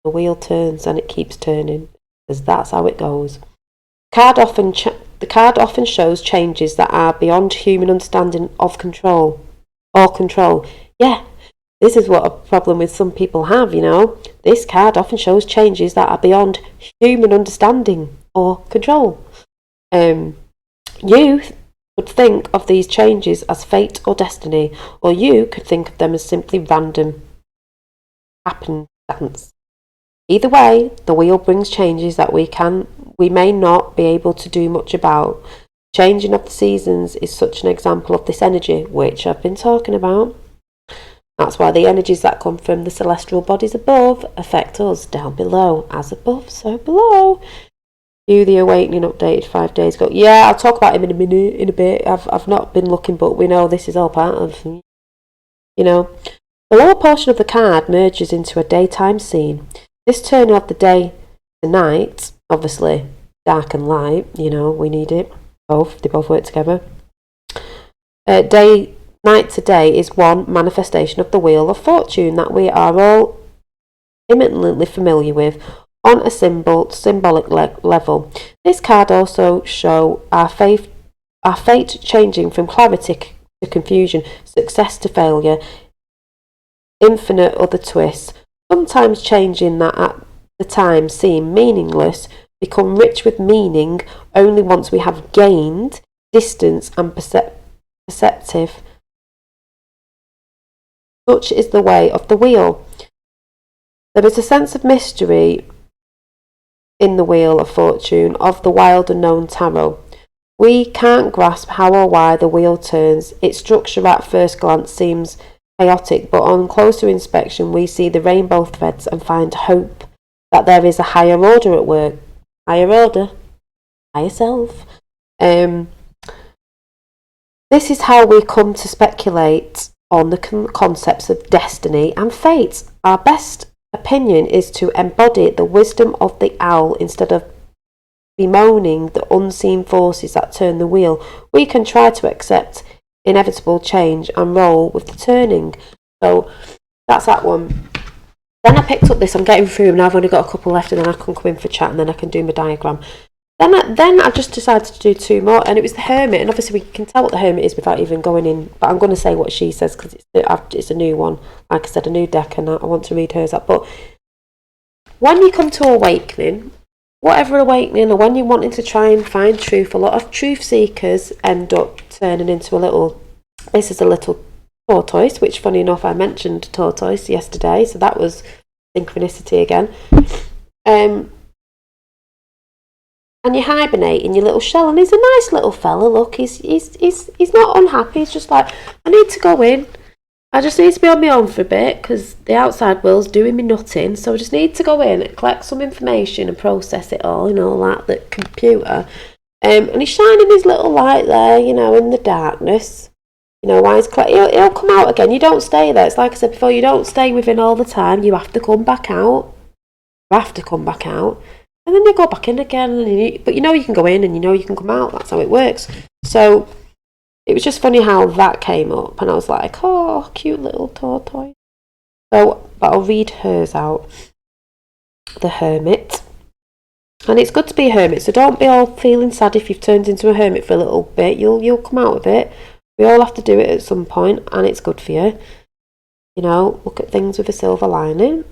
The wheel turns and it keeps turning. Because that's how it goes. The card often shows changes that are beyond human understanding of control. Yeah, this is what a problem with some people have, you know. This card often shows changes that are beyond human understanding or control. You could think of these changes as fate or destiny, or you could think of them as simply random happenstance. Either way, the wheel brings changes that we may not be able to do much about. Changing of the seasons is such an example of this energy, which I've been talking about. That's why the energies that come from the celestial bodies above affect us down below. As above, so below. You, the awakening, updated 5 days ago. Yeah, I'll talk about him in a bit. I've not been looking, but we know this is all part of, you know. The lower portion of the card merges into a daytime scene. This turning of the day to night, obviously dark and light, you know, we need it. They both work together. Night to day is one manifestation of the Wheel of Fortune that we are all imminently familiar with on a symbolic level. This card also shows our fate changing from clarity to confusion, success to failure, infinite other twists, sometimes changing that at the time seem meaningless, become rich with meaning only once we have gained distance and perceptive. Such is the way of the wheel. There is a sense of mystery in the Wheel of Fortune of the wild unknown tarot. We can't grasp how or why the wheel turns. Its structure at first glance seems chaotic, but on closer inspection we see the rainbow threads and find hope that there is a higher order at work. Higher order. Higher self. This is how we come to speculate on the concepts of destiny and fate. Our best opinion is to embody the wisdom of the owl instead of bemoaning the unseen forces that turn the wheel. We can try to accept inevitable change and roll with the turning. So that's that one. Then I picked up this, I'm getting through and I've only got a couple left and then I can come in for chat and then I can do my diagram. Then I just decided to do two more, and it was the Hermit, and obviously we can tell what the Hermit is without even going in, but I'm going to say what she says because it's a new one, like I said, a new deck, and I want to read hers up. But when you come to awakening, whatever awakening, or when you're wanting to try and find truth, a lot of truth seekers end up turning into this is a little tortoise, which funny enough I mentioned tortoise yesterday, so that was synchronicity again. And you hibernate in your little shell, and he's a nice little fella. Look, he's not unhappy. He's just like, I need to go in. I just need to be on my own for a bit because the outside world's doing me nothing. So I just need to go in and collect some information and process it all, and all that, the computer. And he's shining his little light there, you know, in the darkness. You know, why he'll come out again. You don't stay there. It's like I said before, you don't stay within all the time. You have to come back out. And then you go back in again, but you know you can go in and you know you can come out. That's how it works. So it was just funny how that came up, and I was like, oh, cute little tortoise. So, but I'll read hers out. The Hermit. And it's good to be a hermit, so don't be all feeling sad if you've turned into a hermit for a little bit. You'll come out of it. We all have to do it at some point, and it's good for you. You know, look at things with a silver lining.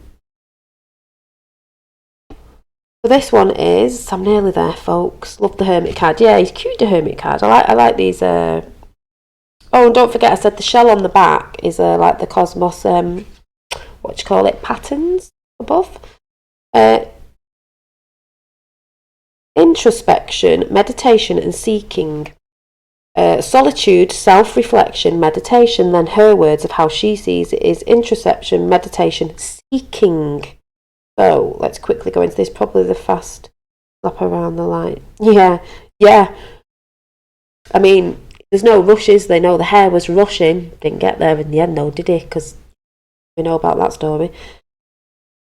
So this one is, I'm nearly there, folks. Love the Hermit card. Yeah, he's cute, the Hermit card. I like these. Oh, and don't forget, I said the shell on the back is like the Cosmos, what do you call it, patterns above. Introspection, meditation and seeking. Solitude, self-reflection, meditation. Then her words of how she sees it is introspection, meditation, seeking. So let's quickly go into this. Probably the fast lap around the light. Yeah. I mean, there's no rushes. They know the hare was rushing. Didn't get there in the end though, did he? Because we know about that story.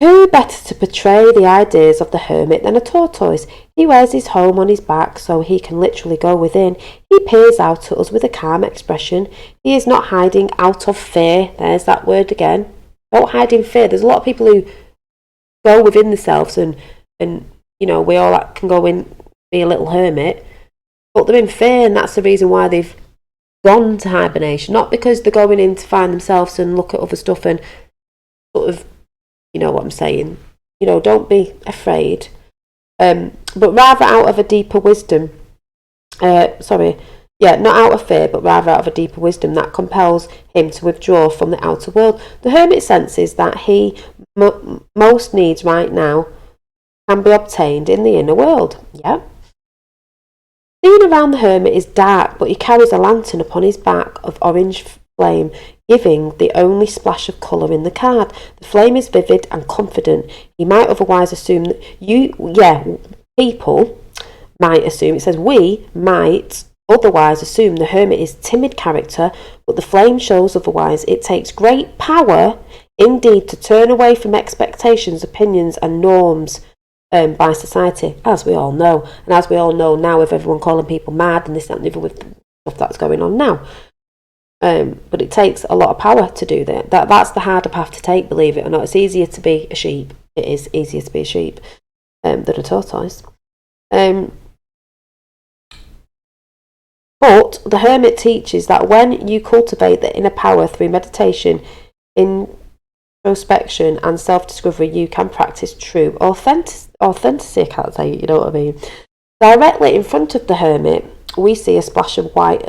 Who better to portray the ideas of the hermit than a tortoise? He wears his home on his back so he can literally go within. He peers out at us with a calm expression. He is not hiding out of fear. There's that word again. Don't hide in fear. There's a lot of people who go within themselves and you know, we all can go in, be a little hermit, but they're in fear, and that's the reason why they've gone to hibernation. Not because they're going in to find themselves and look at other stuff and sort of, you know what I'm saying, you know, don't be afraid, but rather out of a deeper wisdom, not out of fear, but rather out of a deeper wisdom that compels him to withdraw from the outer world. The hermit senses that he most needs right now can be obtained in the inner world. Yeah. The scene around the hermit is dark, but he carries a lantern upon his back of orange flame, giving the only splash of colour in the card. The flame is vivid and confident. He might otherwise assume that people might assume, it says we might otherwise assume the hermit is timid character, but the flame shows otherwise. It takes great power indeed to turn away from expectations, opinions and norms by society, as we all know. And as we all know now, with everyone calling people mad and this, that and the other, with stuff that's going on now. But it takes a lot of power to do that. That's the harder path to take, believe it or not. It's easier to be a sheep. It is easier to be a sheep than a tortoise. But the hermit teaches that when you cultivate the inner power through meditation, introspection and self-discovery, you can practice true authenticity, I can't say it, you know what I mean. Directly in front of the hermit, we see a splash of white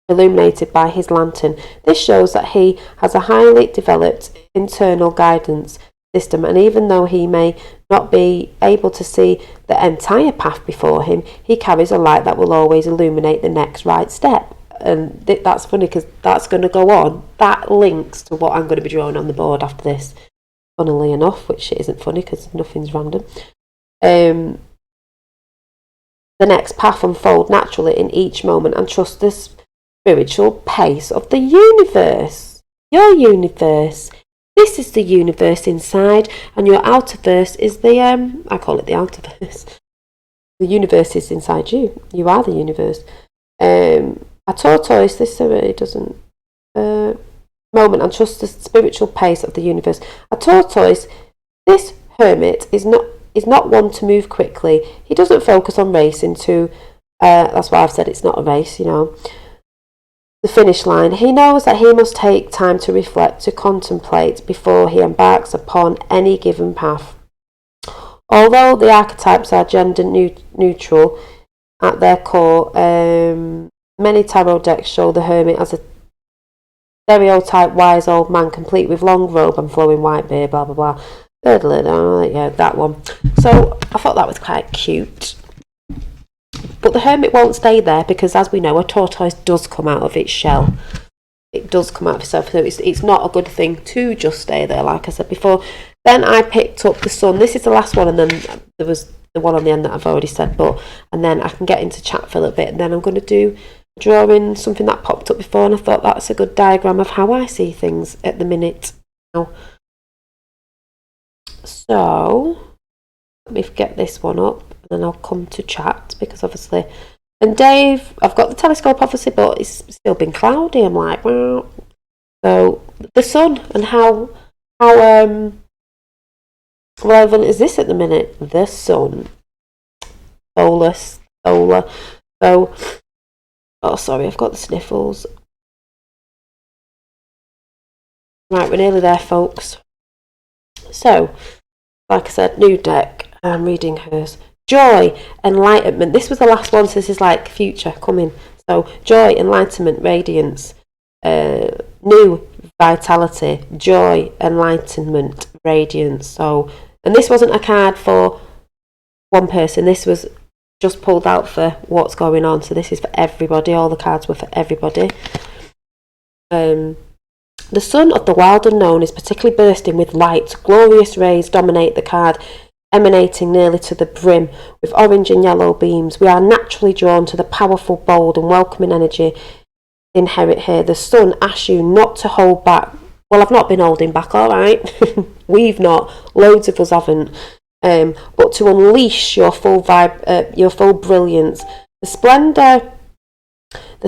illuminated by his lantern. This shows that he has a highly developed internal guidance system, and even though he may not be able to see the entire path before him, he carries a light that will always illuminate the next right step. And that's funny because that's going to go on. That links to what I'm going to be drawing on the board after this, funnily enough, which isn't funny because nothing's random. The next path unfold naturally in each moment, and trust the spiritual pace of the universe. Your universe. This is the universe inside, and your outerverse is the I call it the outerverse. The universe is inside you. You are the universe. A tortoise, this really doesn't moment, and trust the spiritual pace of the universe. A tortoise, this hermit is not one to move quickly. He doesn't focus on racing to that's why I've said it's not a race, you know. The finish line. He knows that he must take time to reflect, to contemplate before he embarks upon any given path. Although the archetypes are gender neutral at their core, many tarot decks show the hermit as a stereotype wise old man, complete with long robe and flowing white beard, blah blah blah. Yeah, that one. So I thought that was quite cute. But the hermit won't stay there, because as we know, a tortoise does come out of its shell. It does come out of itself, so it's not a good thing to just stay there, like I said before. Then I picked up the sun. This is the last one, and then there was the one on the end that I've already said, and then I can get into chat for a little bit, and then I'm going to do drawing something that popped up before, and I thought that's a good diagram of how I see things at the minute now. So let me get this one up, and then I'll come to chat, because obviously, and Dave, I've got the telescope obviously, but it's still been cloudy. I'm like, well, so the sun and how relevant is this at the minute? The sun, solar. So, oh sorry, I've got the sniffles. Right, we're nearly there, folks. So like I said, new deck. I'm reading hers. Joy, enlightenment. This was the last one, so this is like future coming. So joy, enlightenment, radiance, new vitality, joy, enlightenment, radiance. So, and this wasn't a card for one person. This was just pulled out for what's going on. So this is for everybody. All the cards were for everybody. The sun of the wild unknown is particularly bursting with light. Glorious rays dominate the card, emanating nearly to the brim with orange and yellow beams. We are naturally drawn to the powerful, bold and welcoming energy inherent here. The sun asks you not to hold back. Well, I've not been holding back, all right. We've not. Loads of us haven't. But to unleash your full your full brilliance. The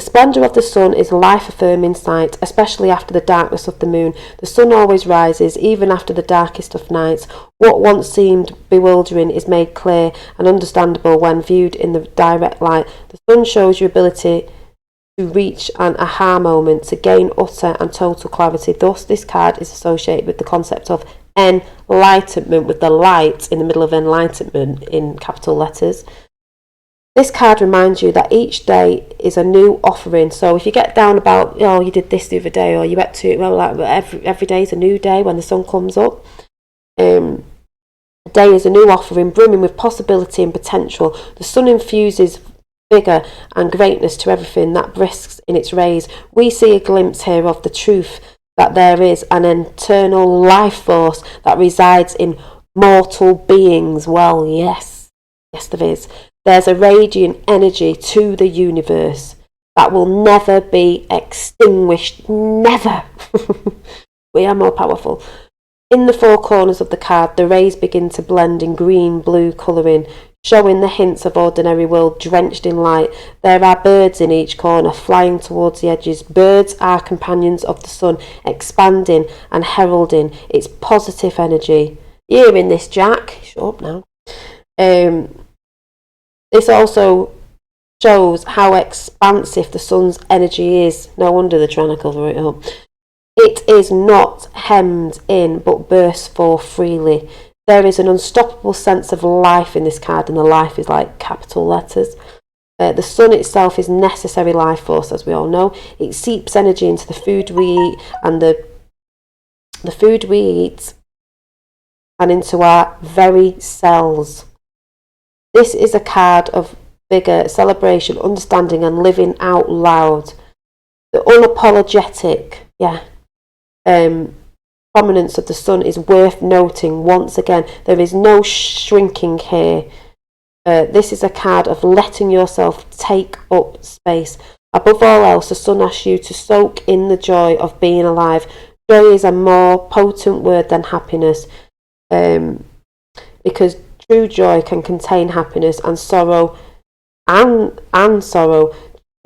splendour of the sun is life-affirming sight, especially after the darkness of the moon. The sun always rises, even after the darkest of nights. What once seemed bewildering is made clear and understandable when viewed in the direct light. The sun shows your ability to reach an aha moment, to gain utter and total clarity. Thus, this card is associated with the concept of enlightenment, with the light in the middle of enlightenment in capital letters. This card reminds you that each day is a new offering. So if you get down about, oh, you did this the other day, or you went to, well, like every day is a new day when the sun comes up. A day is a new offering, brimming with possibility and potential. The sun infuses vigour and greatness to everything that brisks in its rays. We see a glimpse here of the truth that there is an eternal life force that resides in mortal beings. Well, yes, there is. There's a radiant energy to the universe that will never be extinguished. Never. We are more powerful. In the four corners of the card, the rays begin to blend in green-blue colouring, showing the hints of ordinary world drenched in light. There are birds in each corner, flying towards the edges. Birds are companions of the sun, expanding and heralding its positive energy. You hearing this, Jack? Shut up now. This also shows how expansive the sun's energy is. No wonder they're trying to cover it up. It is not hemmed in, but bursts forth freely. There is an unstoppable sense of life in this card, and the life is like capital letters. The sun itself is necessary life force, as we all know. It seeps energy into the food we eat, and the food we eat, and into our very cells. This is a card of vigour, celebration, understanding and living out loud. The unapologetic, prominence of the sun is worth noting once again. There is no shrinking here. This is a card of letting yourself take up space. Above all else, the sun asks you to soak in the joy of being alive. Joy is a more potent word than happiness, because true joy can contain happiness and sorrow and sorrow.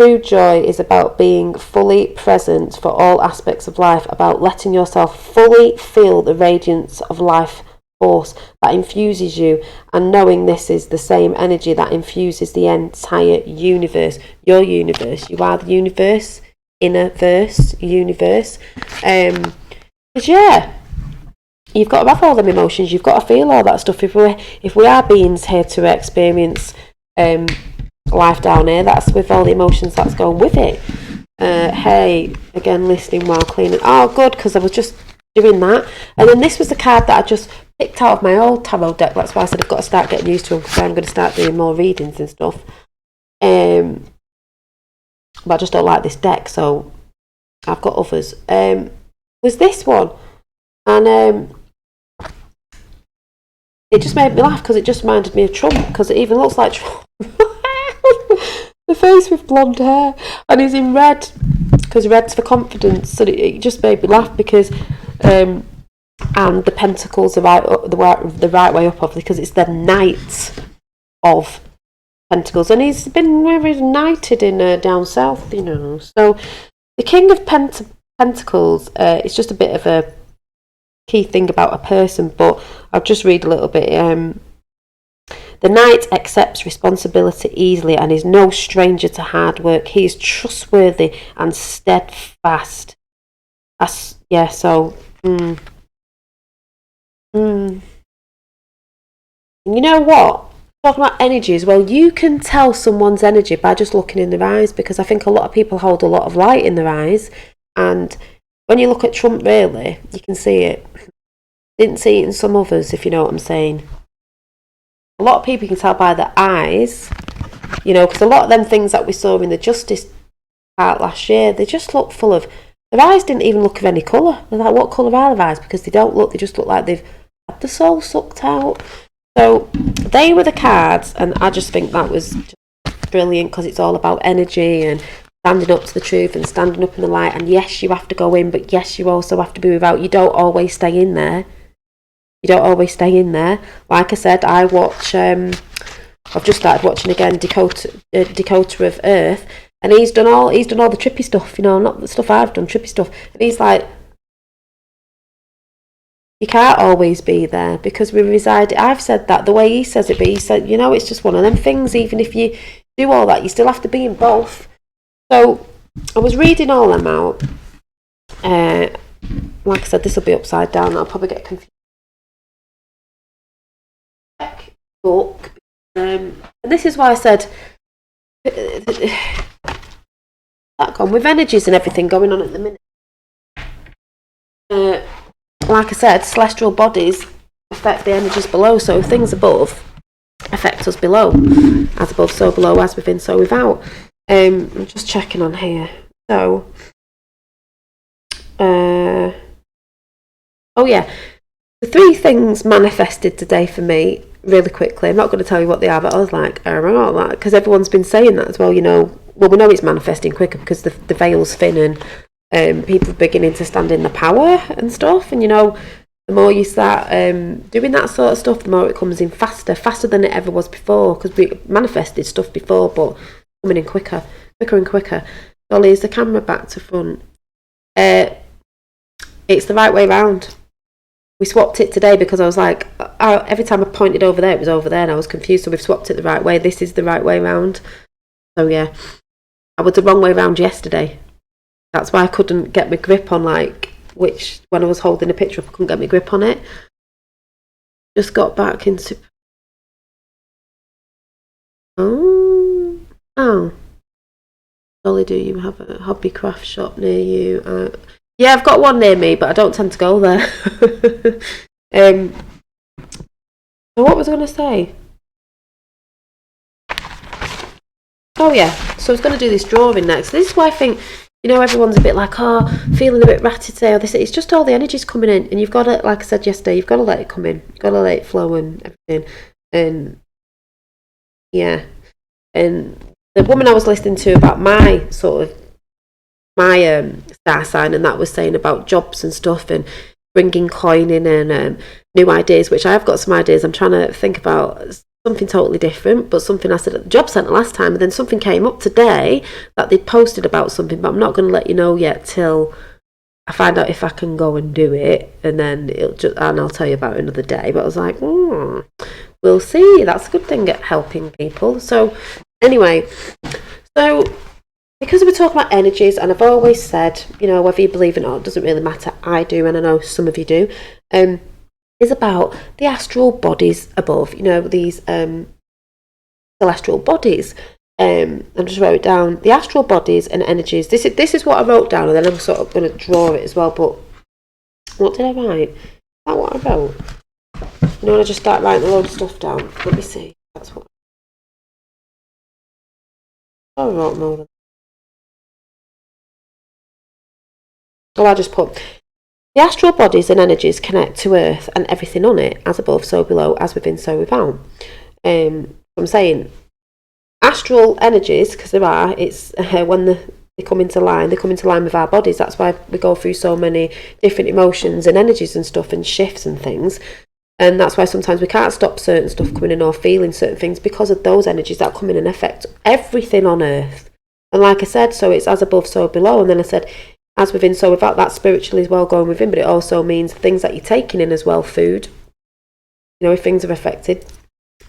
True joy is about being fully present for all aspects of life, about letting yourself fully feel the radiance of life force that infuses you, and knowing this is the same energy that infuses the entire universe. Your universe. You are the universe. Inner verse. Universe. Because you've got to have all them emotions. You've got to feel all that stuff. If we are beings here to experience life down here, that's with all the emotions that's going with it. Hey, again, listening while cleaning. Oh, good, because I was just doing that. And then this was the card that I just picked out of my old tarot deck. That's why I said I've got to start getting used to them, because I'm going to start doing more readings and stuff. But I just don't like this deck, so I've got others. Was this one, and it just made me laugh because it just reminded me of Trump, because it even looks like Trump. The face with blonde hair, and he's in red because red's for confidence. So it just made me laugh because and the pentacles are right up, the right way up, obviously, because it's the Knight of Pentacles, and he's been knighted in down south, So the King of Pentacles, it's just a bit of a key thing about a person, but I'll just read a little bit. The Knight accepts responsibility easily and is no stranger to hard work. He is trustworthy and steadfast. And you know what? Talking about energy as well, you can tell someone's energy by just looking in their eyes, because I think a lot of people hold a lot of light in their eyes, and when you look at Trump, really, you can see it. Didn't see it in some others, if you know what I'm saying. A lot of people can tell by their eyes, you know, because a lot of them things that we saw in the Justice part last year, they just look full of, their eyes didn't even look of any colour. They're like, what colour are their eyes? Because they don't look, they just look like they've had the soul sucked out. So they were the cards, and I just think that was brilliant, because it's all about energy and standing up to the truth and standing up in the light. And yes, you have to go in, but yes, you also have to be without. You don't always stay in there. You don't always stay in there. Like I said, I watch, I've just started watching again Dakota of Earth, and he's done all the trippy stuff, you know, not the stuff I've done, trippy stuff. And he's like, you can't always be there, because we reside. I've said that the way he says it, but he said, you know, it's just one of them things. Even if you do all that, you still have to be in both. So I was reading all them out. Like I said, this will be upside down. I'll probably get confused. Book, and this is why I said that with energies and everything going on at the minute. Like I said, celestial bodies affect the energies below, so things above affect us below. As above, so below, as within, so without. I'm just checking on here. So, oh yeah, the 3 things manifested today for me really quickly. I'm not going to tell you what they are, but I was like, I don't know that, because everyone's been saying that as well, you know. Well, we know it's manifesting quicker because the veil's thin, and people are beginning to stand in the power and stuff. And you know, the more you start doing that sort of stuff, the more it comes in faster than it ever was before, because we manifested stuff before, but coming in quicker and quicker. Dolly, is the camera back to front? It's the right way round. We swapped it today because I was like, every time I pointed over there, it was over there, and I was confused. So we've swapped it the right way. This is the right way round. So yeah, I was the wrong way round yesterday. That's why I couldn't get my grip on, like, when I was holding the picture up, I couldn't get my grip on it. Just got back into. Oh. Dolly, do you have a hobby craft shop near you? Yeah, I've got one near me, but I don't tend to go there. So what was I going to say? Oh yeah, so I was going to do this drawing next. This is why I think, you know, everyone's a bit like, feeling a bit ratty today, or this. It's just all the energy's coming in, and you've got to, like I said yesterday, you've got to let it come in. You've got to let it flow and everything. And yeah, and the woman I was listening to about my star sign, and that was saying about jobs and stuff, and bringing coin in, and new ideas, which I have got some ideas. I'm trying to think about something totally different, but something I said at the job centre last time, and then something came up today that they'd posted about something, but I'm not going to let you know yet till I find out if I can go and do it, and then and I'll tell you about it another day. But I was like, we'll see. That's a good thing at helping people. So anyway, because we're talking about energies, and I've always said, you know, whether you believe it or not, it doesn't really matter. I do, and I know some of you do. Is about the astral bodies above, you know, these celestial bodies. I just wrote it down. The astral bodies and energies. This is what I wrote down, and then I'm sort of going to draw it as well. But what did I write? Is that what I wrote? You know, when I just start writing a load of stuff down. Let me see. That's what I wrote more than. Oh, I just put. The astral bodies and energies connect to Earth and everything on it, as above, so below, as within, so without. I'm saying astral energies, because there are, it's when they come into line with our bodies. That's why we go through so many different emotions and energies and stuff, and shifts and things. And that's why sometimes we can't stop certain stuff coming in or feeling certain things, because of those energies that come in and affect everything on Earth. And like I said, so it's as above, so below. And then I said, as within, so without. That spiritually as well, going within, but it also means things that you're taking in as well, food, you know, if things are affected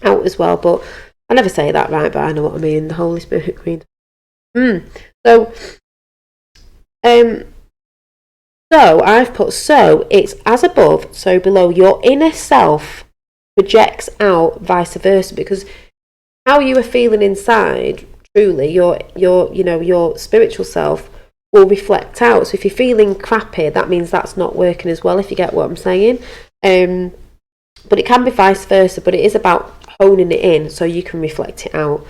out as well. But I never say that right, but I know what I mean. The Holy Spirit Queen. So I've put, so it's as above, so below. Your inner self projects out vice versa, because how you are feeling inside, truly, your spiritual self will reflect out. So if you're feeling crappy, that means that's not working as well, if you get what I'm saying. But it can be vice versa, but it is about honing it in so you can reflect it out,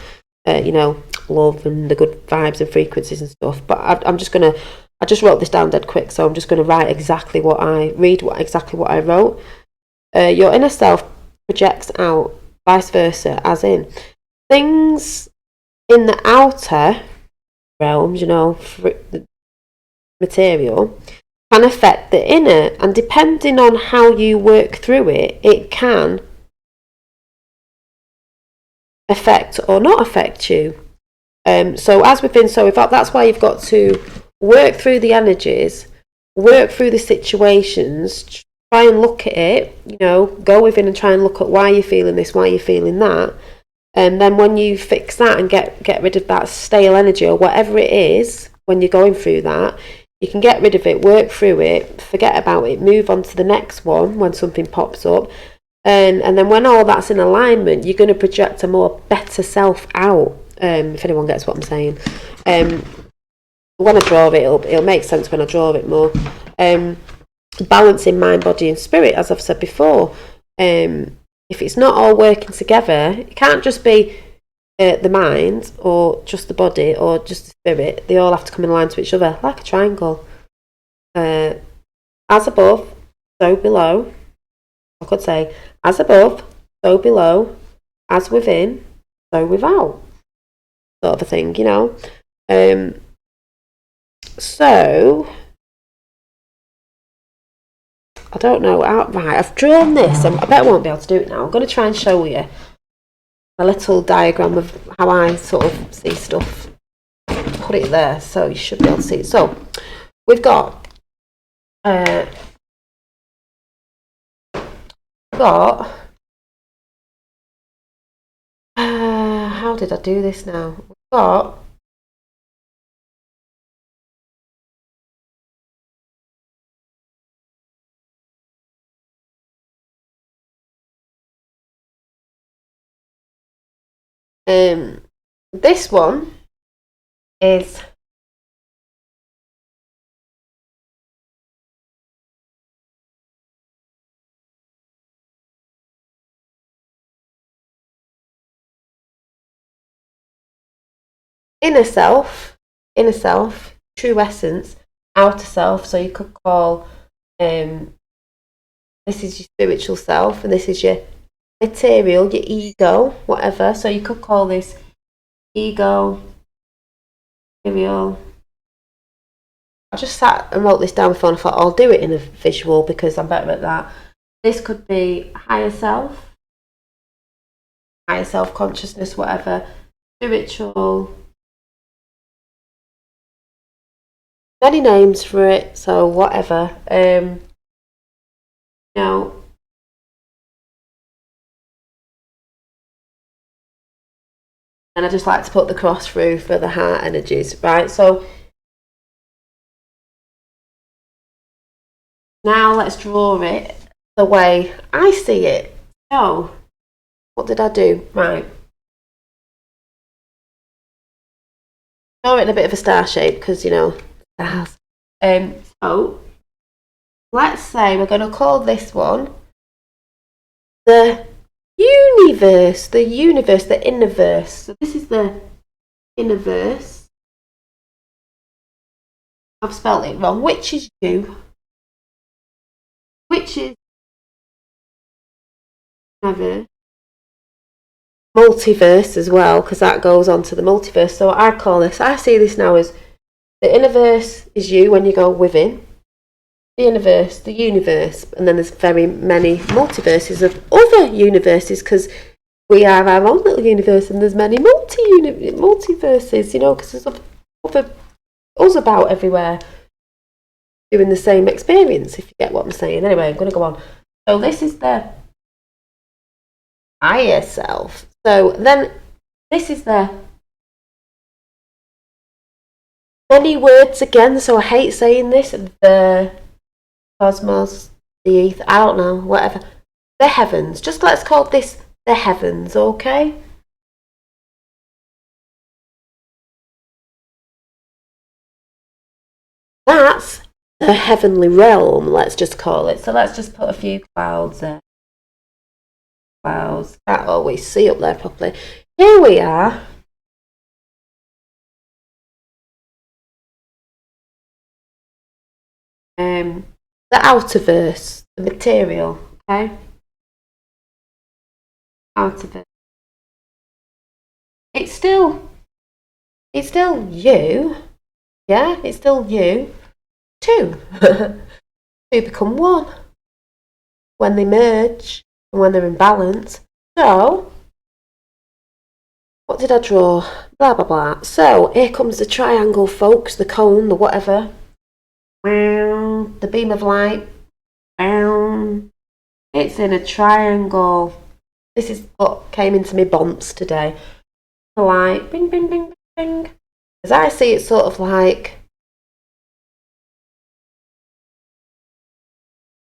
love and the good vibes and frequencies and stuff. But I just wrote this down dead quick, so I'm just going to read exactly what I wrote. Your inner self projects out vice versa, as in things in the outer realms, the material, can affect the inner, and depending on how you work through it, it can affect or not affect you. So as we've been so without, that's why you've got to work through the energies, work through the situations, try and look at it, go within and try and look at why you're feeling this, why you're feeling that. And then when you fix that and get rid of that stale energy or whatever it is, when you're going through that, you can get rid of it, work through it, forget about it, move on to the next one when something pops up. And then when all that's in alignment, you're going to project a more better self out, if anyone gets what I'm saying. When I draw it, it'll make sense when I draw it more. Balancing mind, body and spirit, as I've said before. If it's not all working together, it can't just be the mind or just the body or just the spirit. They all have to come in line to each other, like a triangle. As above, so below. I could say, as above, so below, as within, so without, sort of a thing, So, I don't know, right, I've drawn this, I bet I won't be able to do it now. I'm going to try and show you a little diagram of how I sort of see stuff. Put it there, so you should be able to see it. So, we've got how did I do this now? We've got this one is inner self, true essence, outer self. So you could call this is your spiritual self, and this is your material, your ego, whatever. So you could call this ego, material. I just sat and wrote this down before and I thought I'll do it in a visual because I'm better at that. This could be higher self consciousness, whatever, spiritual. Many names for it, so whatever. And I just like to put the cross through for the heart energies, right? So now let's draw it the way I see it. So, what did I do? Right. Draw it in a bit of a star shape because, stars. So, let's say we're going to call this one the universe, the innerverse. So this is the innerverse. I've spelled it wrong. Which is you? Which is multiverse as well, because that goes on to the multiverse. So I see this now as the innerverse is you when you go within. The innerverse, the universe, and then there's very many multiverses of other universes because we are our own little universe, and there's many multiverses, because there's other us about everywhere doing the same experience, if you get what I'm saying. Anyway, I'm going to go on. So this is the higher self. So then this is the many words again, so I hate saying this, the cosmos, the ether, I don't know, whatever. the heavens. Just let's call this the heavens, okay? That's the heavenly realm, let's just call it. So let's just put a few clouds there. Clouds. Can't always see up there properly. Here we are. The outerverse, the material, okay? Outerverse. It's still you, yeah? It's still you. Two. Two become one when they merge and when they're in balance. So, what did I draw? Blah, blah, blah. So, here comes the triangle, folks, the cone, the whatever. The beam of light. It's in a triangle. This is what came into me bumps today. Light, bing, bing, bing, bing. As I see it, sort of like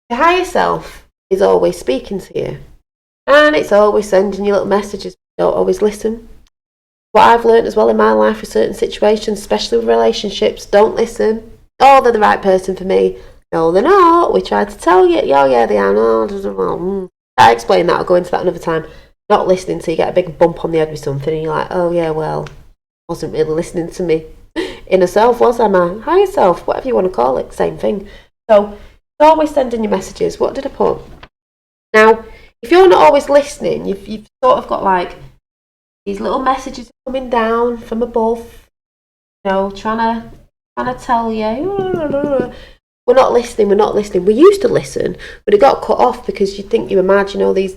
your higher self is always speaking to you. And it's always sending you little messages. Don't always listen. What I've learned as well in my life with certain situations, especially with relationships, don't listen. Oh, they're the right person for me. No, they're not. We tried to tell you. Oh, yeah, they are. No, I explain that. I'll go into that another time. Not listening till you get a big bump on the head with something and you're like, oh, yeah, well, wasn't really listening to me. Inner self, was I? My higher self, whatever you want to call it, same thing. So, always sending you messages. What did I put? Now, if you're not always listening, you've sort of got like these little messages coming down from above, you know, trying to tell you, we're not listening. We used to listen, but it got cut off because you think you imagine all these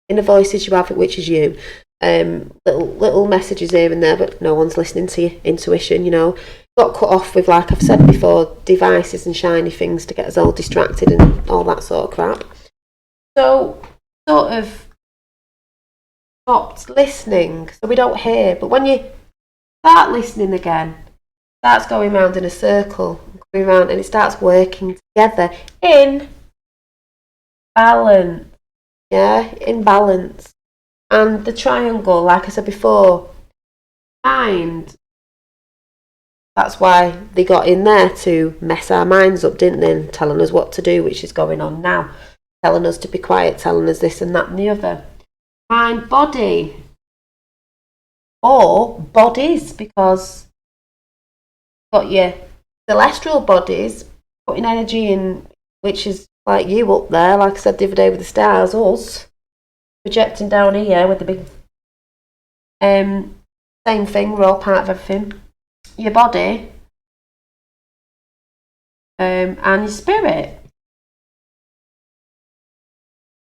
inner voices you have, which is you, little messages here and there, but no one's listening to your intuition, you know. Got cut off with, like I've said before, devices and shiny things to get us all distracted and all that sort of crap. So, sort of stopped listening, so we don't hear. But when you start listening again, it starts going round in a circle, going round, and it starts working together in balance. Yeah, in balance. And the triangle, like I said before, mind. That's why they got in there, to mess our minds up, didn't they? And telling us what to do, which is going on now. Telling us to be quiet, telling us this and that and the other. Mind, body. Or bodies, because you've got your celestial bodies, putting energy in, which is like you up there, like I said the other day with the stars, us, projecting down here with the big... same thing, we're all part of everything. Your body and your spirit.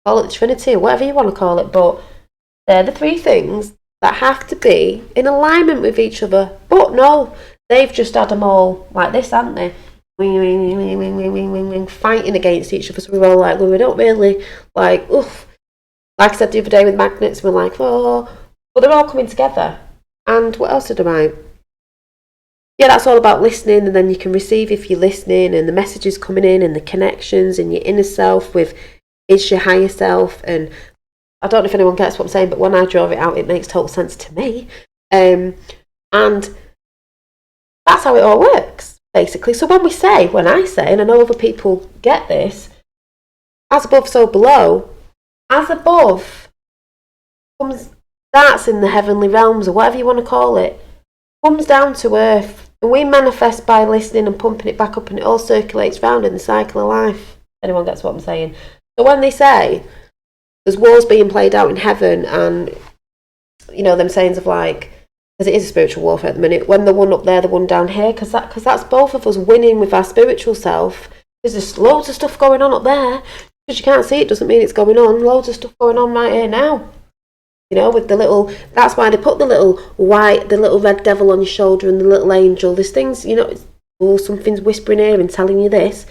Call it the Trinity, or whatever you want to call it, but they're the three things that have to be in alignment with each other. But no, they've just had them all like this, haven't they? Fighting against each other. So we're all like, well, we don't really like, oof. Like I said the other day with magnets, we're like, oh, but they're all coming together. And what else did I write? Yeah, that's all about listening, and then you can receive if you're listening, and the messages coming in, and the connections, and your inner self with is your higher self. And I don't know if anyone gets what I'm saying, but when I draw it out, it makes total sense to me. And that's how it all works, basically. So when I say, and I know other people get this, as above, so below. As above comes, that's in the heavenly realms, or whatever you want to call it, comes down to earth. And we manifest by listening and pumping it back up, and it all circulates round in the cycle of life. Anyone gets what I'm saying? So when they say there's wars being played out in heaven, and, you know, them sayings of like, because it is a spiritual warfare at the minute, when the one up there, the one down here, because that's both of us winning with our spiritual self. There's loads of stuff going on up there. Because you can't see it doesn't mean it's going on. Loads of stuff going on right here now. You know, with the little, that's why they put the little red devil on your shoulder and the little angel. There's things, you know, oh, something's whispering here and telling you this.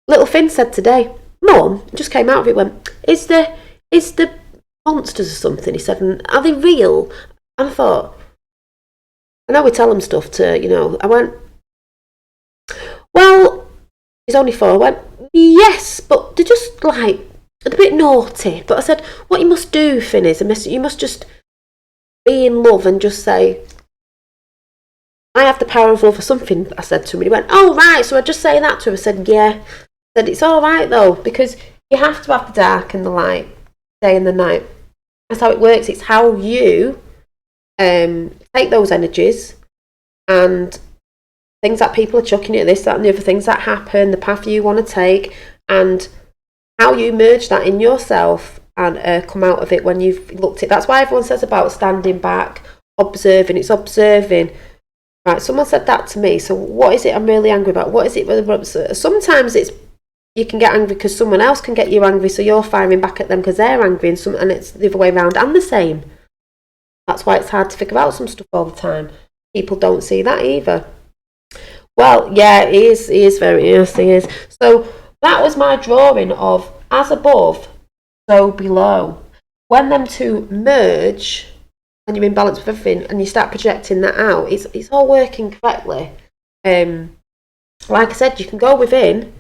Little Finn said today, Mum, just came out of it, went, is the monsters or something? He said, are they real? And I thought, I know we tell them stuff to, you know, I went, well, he's only 4. I went, yes, but they're just like a bit naughty, but I said, what you must do, Finn, is you must just be in love and just say, I have the power of love or something, I said to him. And he went, oh, right, so I just say that to him. I said, yeah. I said, it's all right, though, because you have to have the dark and the light, day and the night. That's how it works. It's how you take those energies and things that people are chucking at, this, that, and the other things that happen, the path you want to take, and how you merge that in yourself and come out of it when you've looked at it. That's why everyone says about standing back, observing. It's observing. Right, someone said that to me. So what is it I'm really angry about? What is it? Sometimes it's you can get angry because someone else can get you angry, so you're firing back at them because they're angry, and it's the other way around and the same. That's why it's hard to figure out some stuff all the time. People don't see that either. Well, yeah, he is very, yes, he is. So that was my drawing of as above, so below. When them two merge, and you're in balance with everything, and you start projecting that out, it's all working correctly. Like I said, you can go within,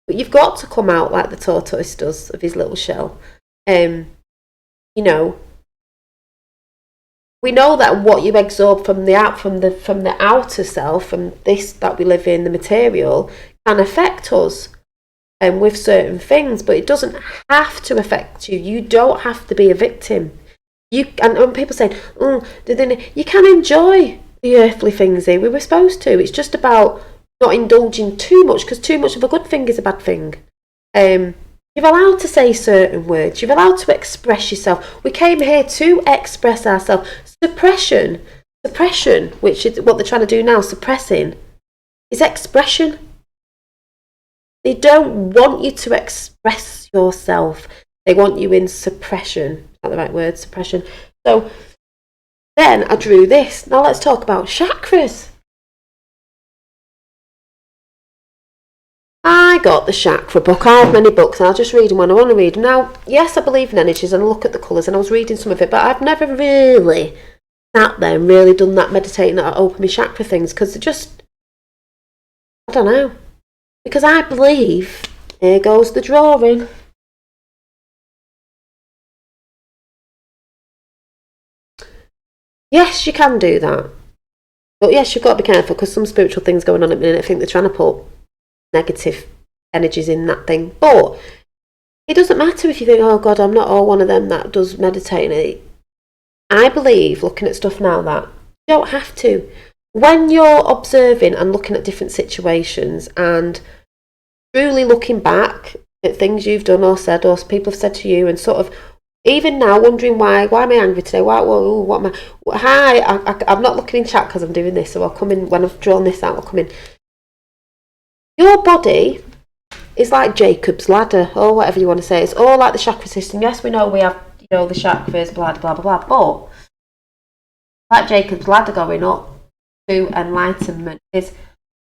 but you've got to come out like the tortoise does of his little shell. You know, we know that what you absorb from the outer self, from this that we live in, the material, can affect us with certain things, but it doesn't have to affect you. You don't have to be a victim. And when people say, you can enjoy the earthly things here, we were supposed to. It's just about not indulging too much, because too much of a good thing is a bad thing. You're allowed to say certain words. You're allowed to express yourself. We came here to express ourselves. Suppression, which is what they're trying to do now, suppressing, is expression. They don't want you to express yourself. They want you in suppression. Is that the right word? Suppression. So then I drew this. Now let's talk about chakras. I got the chakra book. I have many books and I'll just read them when I want to read them. Now, yes, I believe in energies and I look at the colours, and I was reading some of it, but I've never really sat there and really done that meditating that open my chakra things, because they're just, I don't know. Because I believe, here goes the drawing. Yes, you can do that. But yes, you've got to be careful, because some spiritual things going on at the minute. I think they're trying to put negative energies in that thing. But it doesn't matter if you think, oh God, I'm not all one of them that does meditating. I believe, looking at stuff now, that you don't have to. When you're observing and looking at different situations and truly looking back at things you've done or said or people have said to you, and sort of even now wondering why am I angry today? What am I? Hi, I'm not looking in chat because I'm doing this, so I'll come in when I've drawn this out. I'll come in. Your body is like Jacob's ladder, or whatever you want to say. It's all like the chakra system. Yes, we know we have, the chakras, blah blah blah blah, but like Jacob's ladder going up to enlightenment is,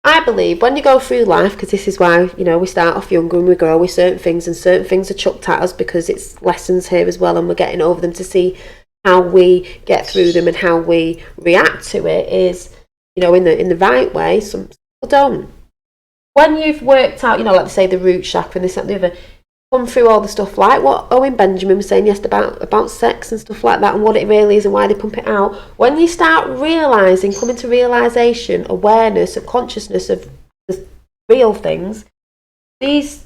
I believe, when you go through life, because this is why, we start off younger and we grow with certain things, and certain things are chucked at us because it's lessons here as well, and we're getting over them to see how we get through them and how we react to it is, in the right way. Some people don't. When you've worked out, like they say, the root chakra and this and the other, come through all the stuff like what Owen Benjamin was saying yesterday about sex and stuff like that, and what it really is and why they pump it out. When you start realising, coming to realisation, awareness and consciousness of the real things, these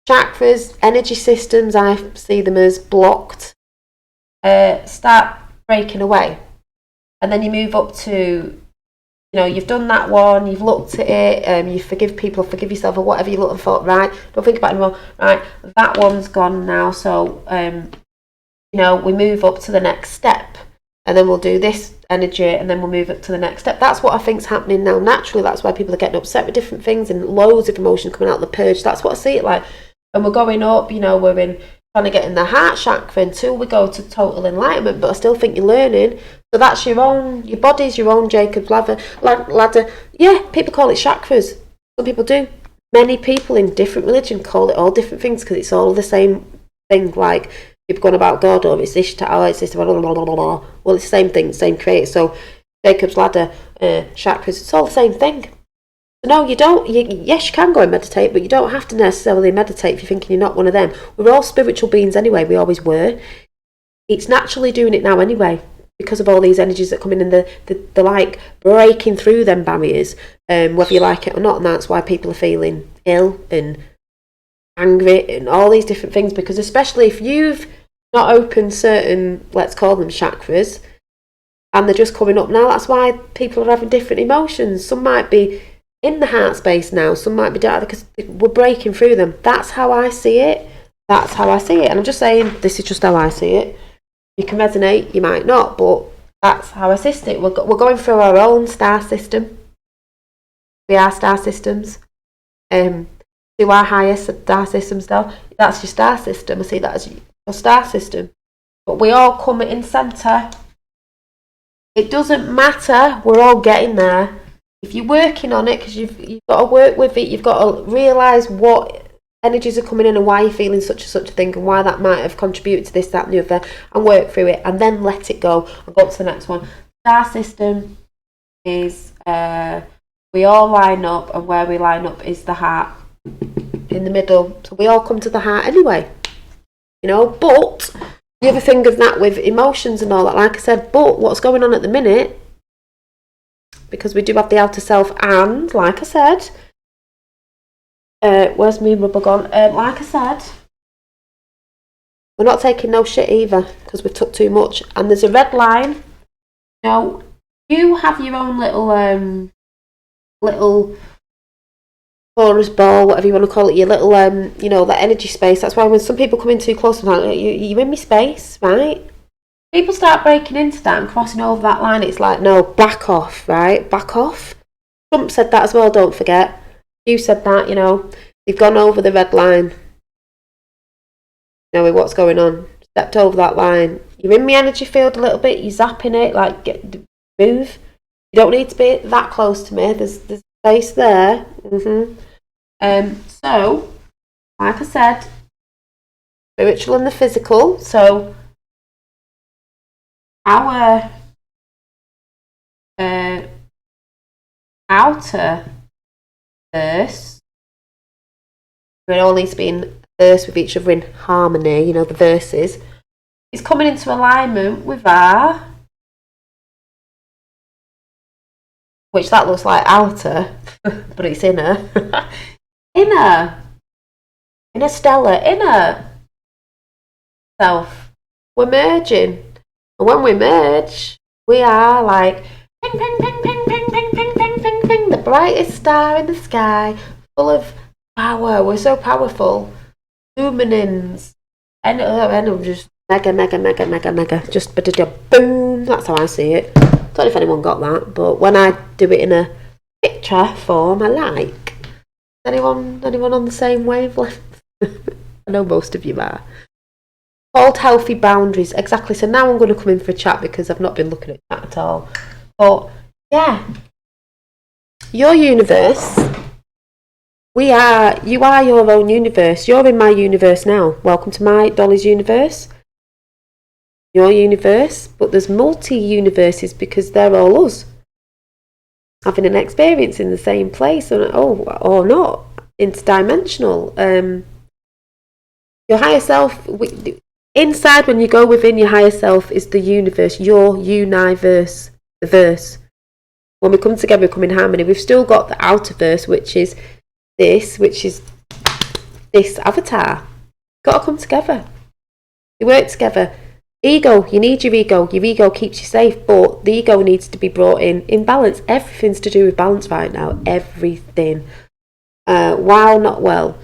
chakras, energy systems, I see them as blocked, start breaking away. And then you move up to, you've done that one, you've looked at it, you forgive people, forgive yourself, or whatever you looked and thought, right, don't think about it anymore, right, that one's gone now, so, we move up to the next step, and then we'll do this energy, and then we'll move up to the next step. That's what I think's happening now, naturally. That's why people are getting upset with different things, and loads of emotion coming out of the purge. That's what I see it like. And we're going up, we're in, trying to get in the heart chakra until we go to total enlightenment, but I still think you're learning. So that's your body's your own Jacob's ladder. Yeah, people call it chakras. Some people do. Many people in different religion call it all different things because it's all the same thing. Like people going about God, or it's this, it's this, blah, blah, blah, blah, blah. Well, it's the same thing, same creator. So Jacob's ladder, chakras, it's all the same thing. No, you don't. Yes, you can go and meditate, but you don't have to necessarily meditate if you're thinking you're not one of them. We're all spiritual beings anyway. We always were. It's naturally doing it now anyway, because of all these energies that come in, and they're like breaking through them barriers, whether you like it or not. And that's why people are feeling ill and angry and all these different things, because especially if you've not opened certain, let's call them chakras, and they're just coming up now, that's why people are having different emotions. Some might be in the heart space now, some might be down, because we're breaking through them. That's how I see it. That's how I see it. And I'm just saying, this is just how I see it. You can resonate, you might not, but that's how I see it. We're going through our own star system. We are star systems. To our highest star systems, though, that's your star system. I see that as your star system. But we all come in centre. It doesn't matter. We're all getting there. If you're working on it, because you've got to work with it, you've got to realise what energies are coming in and why you're feeling such and such a thing, and why that might have contributed to this, that and the other, and work through it, and then let it go and go to the next one. Star system is we all line up, and where we line up is the heart in the middle. So we all come to the heart anyway, you know. But the other thing of that with emotions and all that, like I said, but what's going on at the minute, because we do have the outer self, and like I said, where's me rubber gone? Like I said, we're not taking no shit either, because we took too much. And there's a red line. You know, you have your own little chorus ball, whatever you want to call it, your little you know, that energy space. That's why when some people come in too close, I'm like, you're in my space, right? People start breaking into that and crossing over that line. It's like, no, back off, right? Back off. Trump said that as well, don't forget. You said that, you know, you've gone over the red line. You know what's going on. Stepped over that line. You're in my energy field a little bit. You're zapping it. Like, move. You don't need to be that close to me. There's space there. So, like I said, spiritual and the physical. So, our outer verse, it all needs to be in verse with each other in harmony, you know, the verses, is coming into alignment with our, which that looks like outer, but it's inner. inner stellar, inner self. We're merging, and when we merge, we are like ping, ping, ping, ping, ping, ping, ping, ping, ping, ping, the brightest star in the sky, full of power. We're so powerful. Luminins. And just mega. Just boom. That's how I see it. Don't know if anyone got that, but when I do it in a picture form, I like. Anyone on the same wavelength? I know most of you are. Called healthy boundaries. Exactly. So now I'm going to come in for a chat, because I've not been looking at chat at all. But yeah, your universe. You are your own universe. You're in my universe now. Welcome to my Dolly's universe. Your universe. But there's multi-universes, because they're all us. Having an experience in the same place, or not. Interdimensional. Your higher self, inside, when you go within your higher self, is the universe, your universe, the verse. When we come together, we come in harmony. We've still got the outer verse, which is this avatar. Got to come together. You work together. Ego, you need your ego. Your ego keeps you safe, but the ego needs to be brought in balance. Everything's to do with balance right now. Everything. Wow, not well.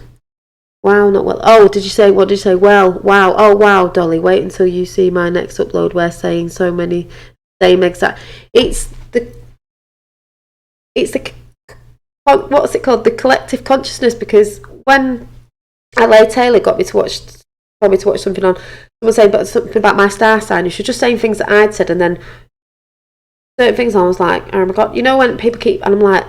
Oh, what did you say? Well, wow. Oh, wow, Dolly. Wait until you see my next upload. We're saying so many same exact. It's the what's it called? The collective consciousness. Because when LA Taylor told me to watch something on, someone saying something about my star sign, and she was just saying things that I'd said, and then certain things I was like, oh my god, you know, when people keep, and I'm like,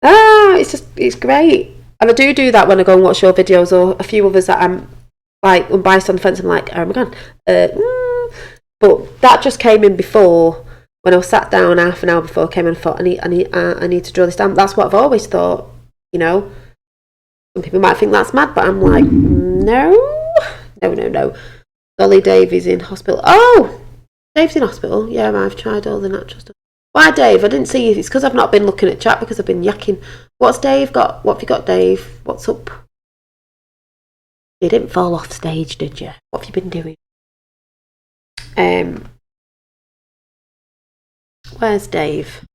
it's great. And I do that when I go and watch your videos, or a few others that I'm like unbiased on the fence. I'm like, oh my god. But that just came in before when I was sat down half an hour before I came in, I thought, I need to draw this down. That's what I've always thought, you know. Some people might think that's mad, but I'm like, no. Dolly Dave is in hospital. Oh, Dave's in hospital. Yeah, I've tried all the natural stuff. Why, Dave? I didn't see you. It's because I've not been looking at chat because I've been yakking. What's Dave got? What have you got, Dave? What's up? You didn't fall off stage, did you? What have you been doing? Where's Dave?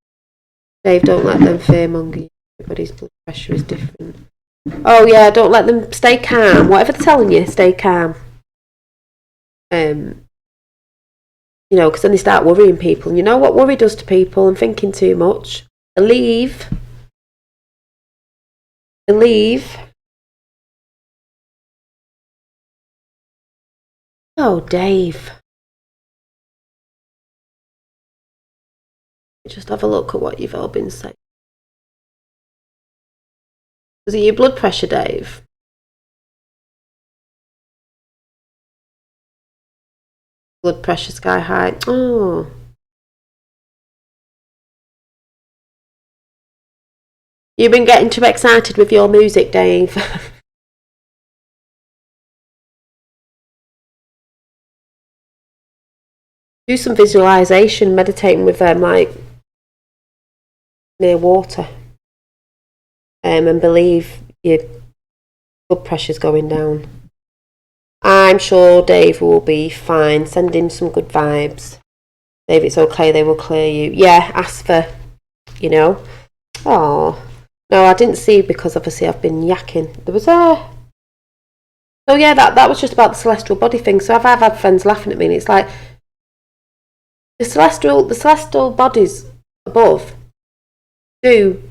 Dave, don't let them fearmonger you. Everybody's blood pressure is different. Oh yeah, don't let them. Stay calm. Whatever they're telling you, stay calm. You know, because then they start worrying people. And you know what worry does to people? And thinking too much. Believe. Oh, Dave. Just have a look at what you've all been saying. Was it your blood pressure, Dave? Blood pressure sky high. Oh. You've been getting too excited with your music, Dave. Do some visualization, meditating with like near water, and believe your blood pressure's going down. I'm sure Dave will be fine. Send him some good vibes. Dave, it's okay. They will clear you. Yeah, ask for, you know. Oh no, I didn't see because obviously I've been yakking. There was a. Oh yeah, that was just about the celestial body thing. So I've had friends laughing at me, and it's like the celestial bodies above do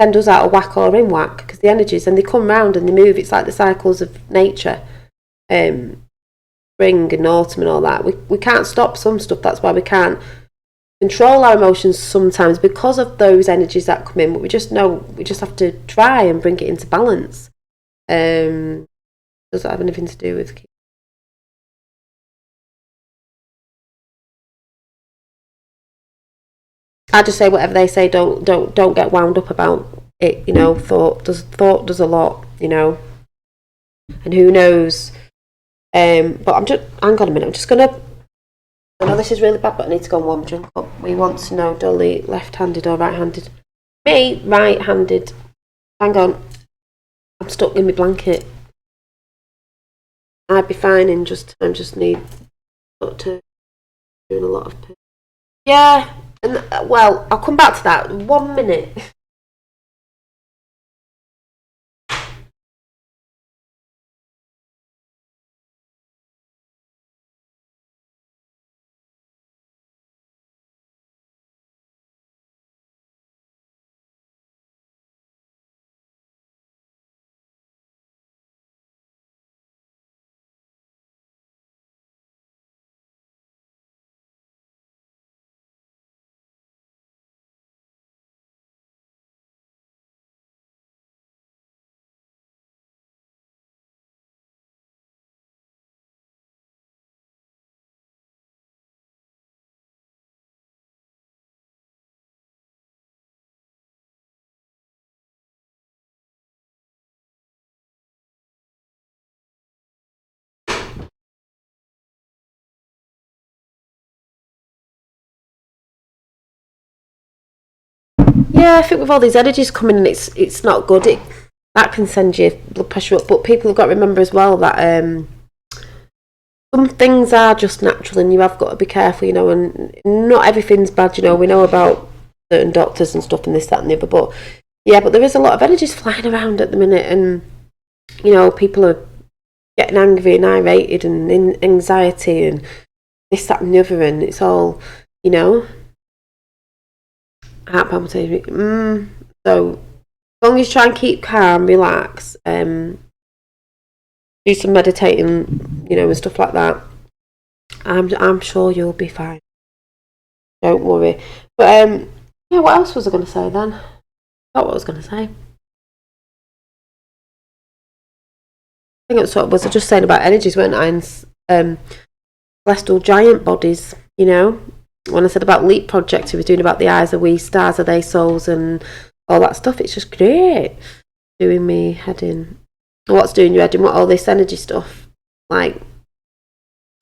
send us out of whack or in whack because the energies and they come round and they move. It's like the cycles of nature, spring and autumn and all that. We can't stop some stuff. That's why we can't control our emotions sometimes because of those energies that come in. But we just have to try and bring it into balance. Does that have anything to do with? I just say whatever they say. Don't get wound up about it. You know, thought does a lot. You know, and who knows? But I'm just hang on a minute. I'm just gonna. I know this is really bad, but I need to go and warm drink up. We want to know, Dolly, left-handed or right-handed? Me, right-handed. Hang on, I'm stuck in my blanket. I'd be fine in just time. Just need to doing a lot of. Yeah. And well, I'll come back to that. 1 minute. Yeah, I think with all these energies coming in, it's not good. That can send your blood pressure up. But people have got to remember as well that some things are just natural, and you have got to be careful, you know. And not everything's bad, you know. We know about certain doctors and stuff, and this, that, and the other. But yeah, but there is a lot of energies flying around at the minute, and you know, people are getting angry and irritated and in anxiety and this, that, and the other, and it's all, you know. Heart palpitation. So, as long as you try and keep calm, relax, do some meditating, you know, and stuff like that, I'm sure you'll be fine. Don't worry. But yeah, what else was I going to say then? I forgot what I was going to say. I think it was I just saying about energies, weren't I? And celestial giant bodies, you know. when I said about Leap Project, he was doing about the eyes are we, stars are they souls, and all that stuff. It's just great. Doing me head in. What's doing your head in? What, all this energy stuff? Like,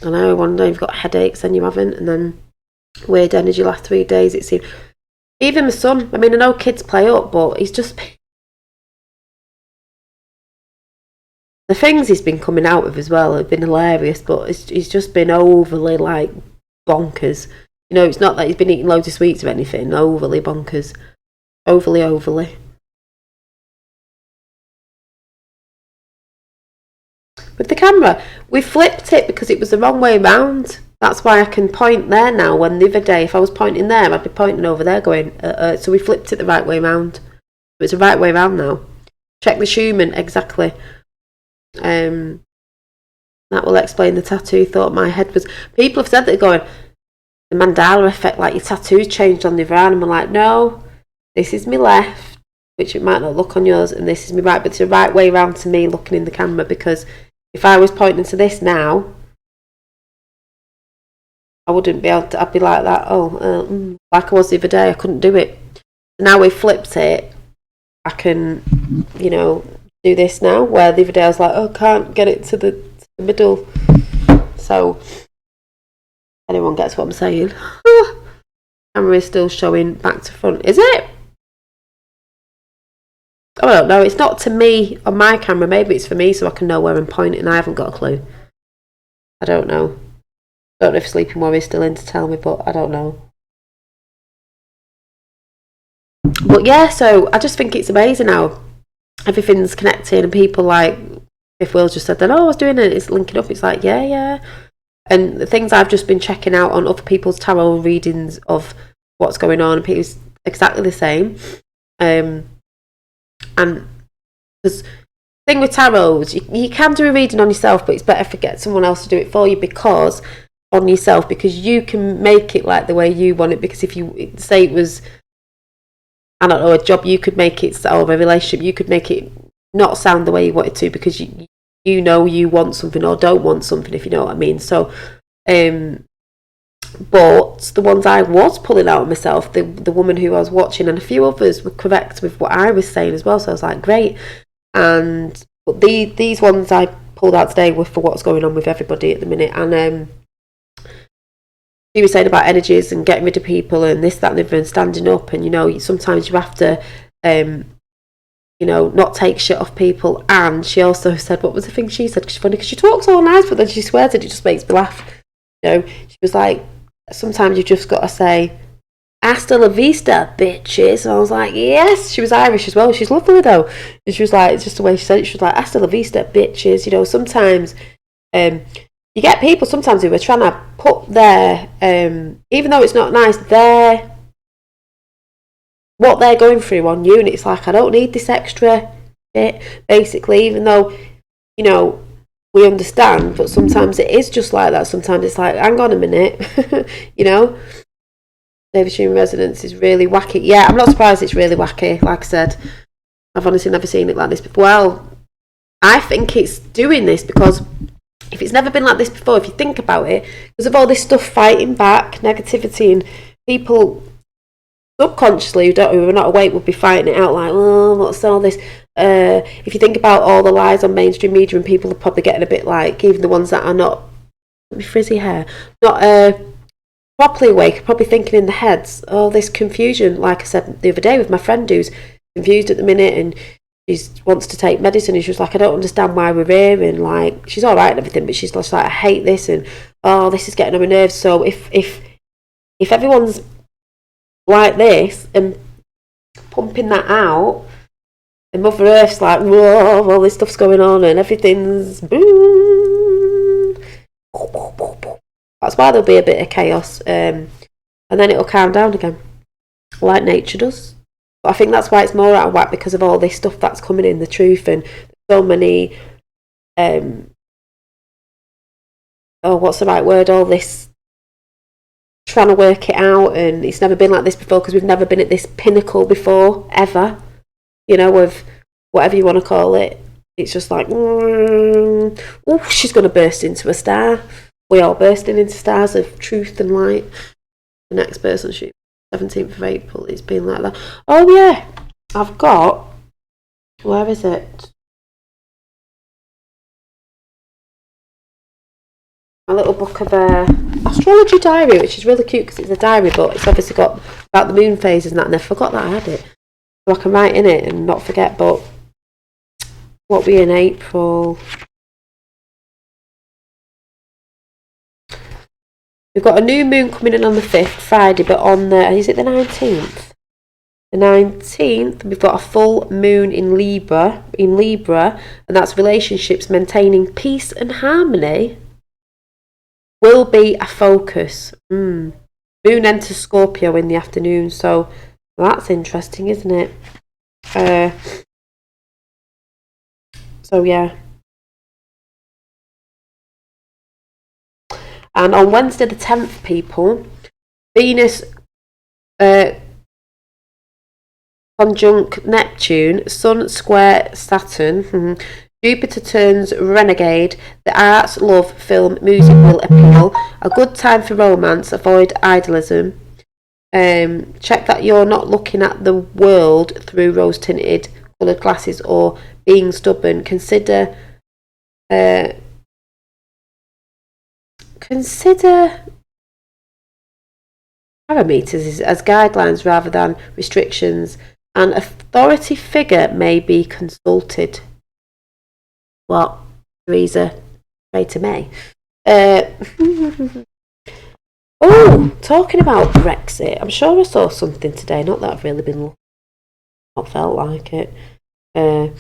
I know, one day you've got headaches and you haven't, and then weird energy last 3 days, it seems. Even my son, I mean, I know kids play up, but he's just... The things he's been coming out of as well have been hilarious, but he's just been overly, like, bonkers. You know, it's not that he's been eating loads of sweets or anything, overly bonkers. Overly. With the camera, we flipped it because it was the wrong way round. That's why I can point there now, when the other day, if I was pointing there, I'd be pointing over there going, so we flipped it the right way round. It's the right way round now. Check the Schumann, exactly. That will explain the tattoo. Thought my head was... People have said that, they're going, the mandala effect, like your tattoo changed on the other arm. And I'm like, no, this is my left, which it might not look on yours, and this is my right, but it's the right way round to me looking in the camera, because if I was pointing to this now, I wouldn't be able to, I'd be like that, like I was the other day, I couldn't do it. Now we flipped it, I can, you know, do this now, where the other day I was like, oh, can't get it to the middle. So, anyone gets what I'm saying. Camera is still showing back to front, is it? I don't know, it's not to me on my camera, maybe it's for me so I can know where I'm pointing. I haven't got a clue. I don't know. Don't know if Sleeping Warrior's still in to tell me, but I don't know. But yeah, so I just think it's amazing how everything's connected, and people like, if Will just said that, oh, I was doing it, it's linking up, it's like, yeah. And the things I've just been checking out on other people's tarot readings of what's going on, and it's exactly the same. And because the thing with tarots, you can do a reading on yourself, but it's better if you get someone else to do it for you, because you can make it like the way you want it. Because if you say it was, I don't know, a job, you could make it, or a relationship, you could make it not sound the way you want it to, because you know you want something or don't want something, if you know what I mean. So but the ones I was pulling out of myself, the woman who I was watching and a few others were correct with what I was saying as well, so I was like, great. And but these ones I pulled out today were for what's going on with everybody at the minute. And she was saying about energies and getting rid of people and this, that and the other, and standing up, and you know, sometimes you have to you know, not take shit off people. And she also said, what was the thing she said? She's funny because she talks all nice, but then she swears it just makes me laugh. You know, she was like, sometimes you just got to say, hasta la vista, bitches. And I was like, yes. She was Irish as well. She's lovely though. And she was like, it's just the way she said it. She was like, hasta la vista, bitches. You know, sometimes you get people sometimes who are trying to put their, even though it's not nice, what they're going through on you. And it's like, I don't need this extra shit, basically, even though, you know, we understand, but sometimes it is just like that. Sometimes it's like, hang on a minute, you know. David Hume Resonance is really wacky. Yeah, I'm not surprised it's really wacky. Like I said, I've honestly never seen it like this before. Well, I think it's doing this because if it's never been like this before, if you think about it, because of all this stuff fighting back, negativity, and people subconsciously who are not awake would be fighting it out like, oh, what's all this? If you think about all the lies on mainstream media, and people are probably getting a bit like, even the ones that are not frizzy hair, not properly awake, probably thinking in the heads, all this confusion. Like I said the other day with my friend who's confused at the minute, and she wants to take medicine, and she was like, I don't understand why we're here, and like, she's all right and everything, but she's just like, I hate this, and oh, this is getting on my nerves. So if everyone's like this and pumping that out, and Mother Earth's like, whoa, all this stuff's going on and everything's boom. That's why there'll be a bit of chaos, and then it'll calm down again, like nature does. But I think that's why it's more out of whack, because of all this stuff that's coming in, the truth, and so many what's the right word, all this trying to work it out, and it's never been like this before, because we've never been at this pinnacle before, ever, you know, of whatever you want to call it. It's just like, oh, she's going to burst into a star. We are bursting into stars of truth and light. the next person shoot. 17th of April. It's been like that. Oh yeah, I've got. Where is it? A little book of astrology diary, which is really cute because it's a diary, but it's obviously got about the moon phases and that. And I forgot that I had it, so I can write in it and not forget. But what we in April? We've got a new moon coming in on the 5th, Friday, but on the, is it the 19th? The 19th, we've got a full moon in Libra, and that's relationships, maintaining peace and harmony will be a focus. Moon enters Scorpio in the afternoon, so that's interesting, isn't it? So yeah. And on Wednesday the 10th, people, Venus conjunct Neptune, Sun square Saturn, Jupiter turns renegade, the arts, love, film, music will appeal, a good time for romance, avoid idealism, check that you're not looking at the world through rose-tinted coloured glasses or being stubborn, consider parameters as guidelines rather than restrictions. An authority figure may be consulted. What? Theresa May to May. Oh, talking about Brexit, I'm sure I saw something today. Not that I've really been looking. Not felt like it. Hold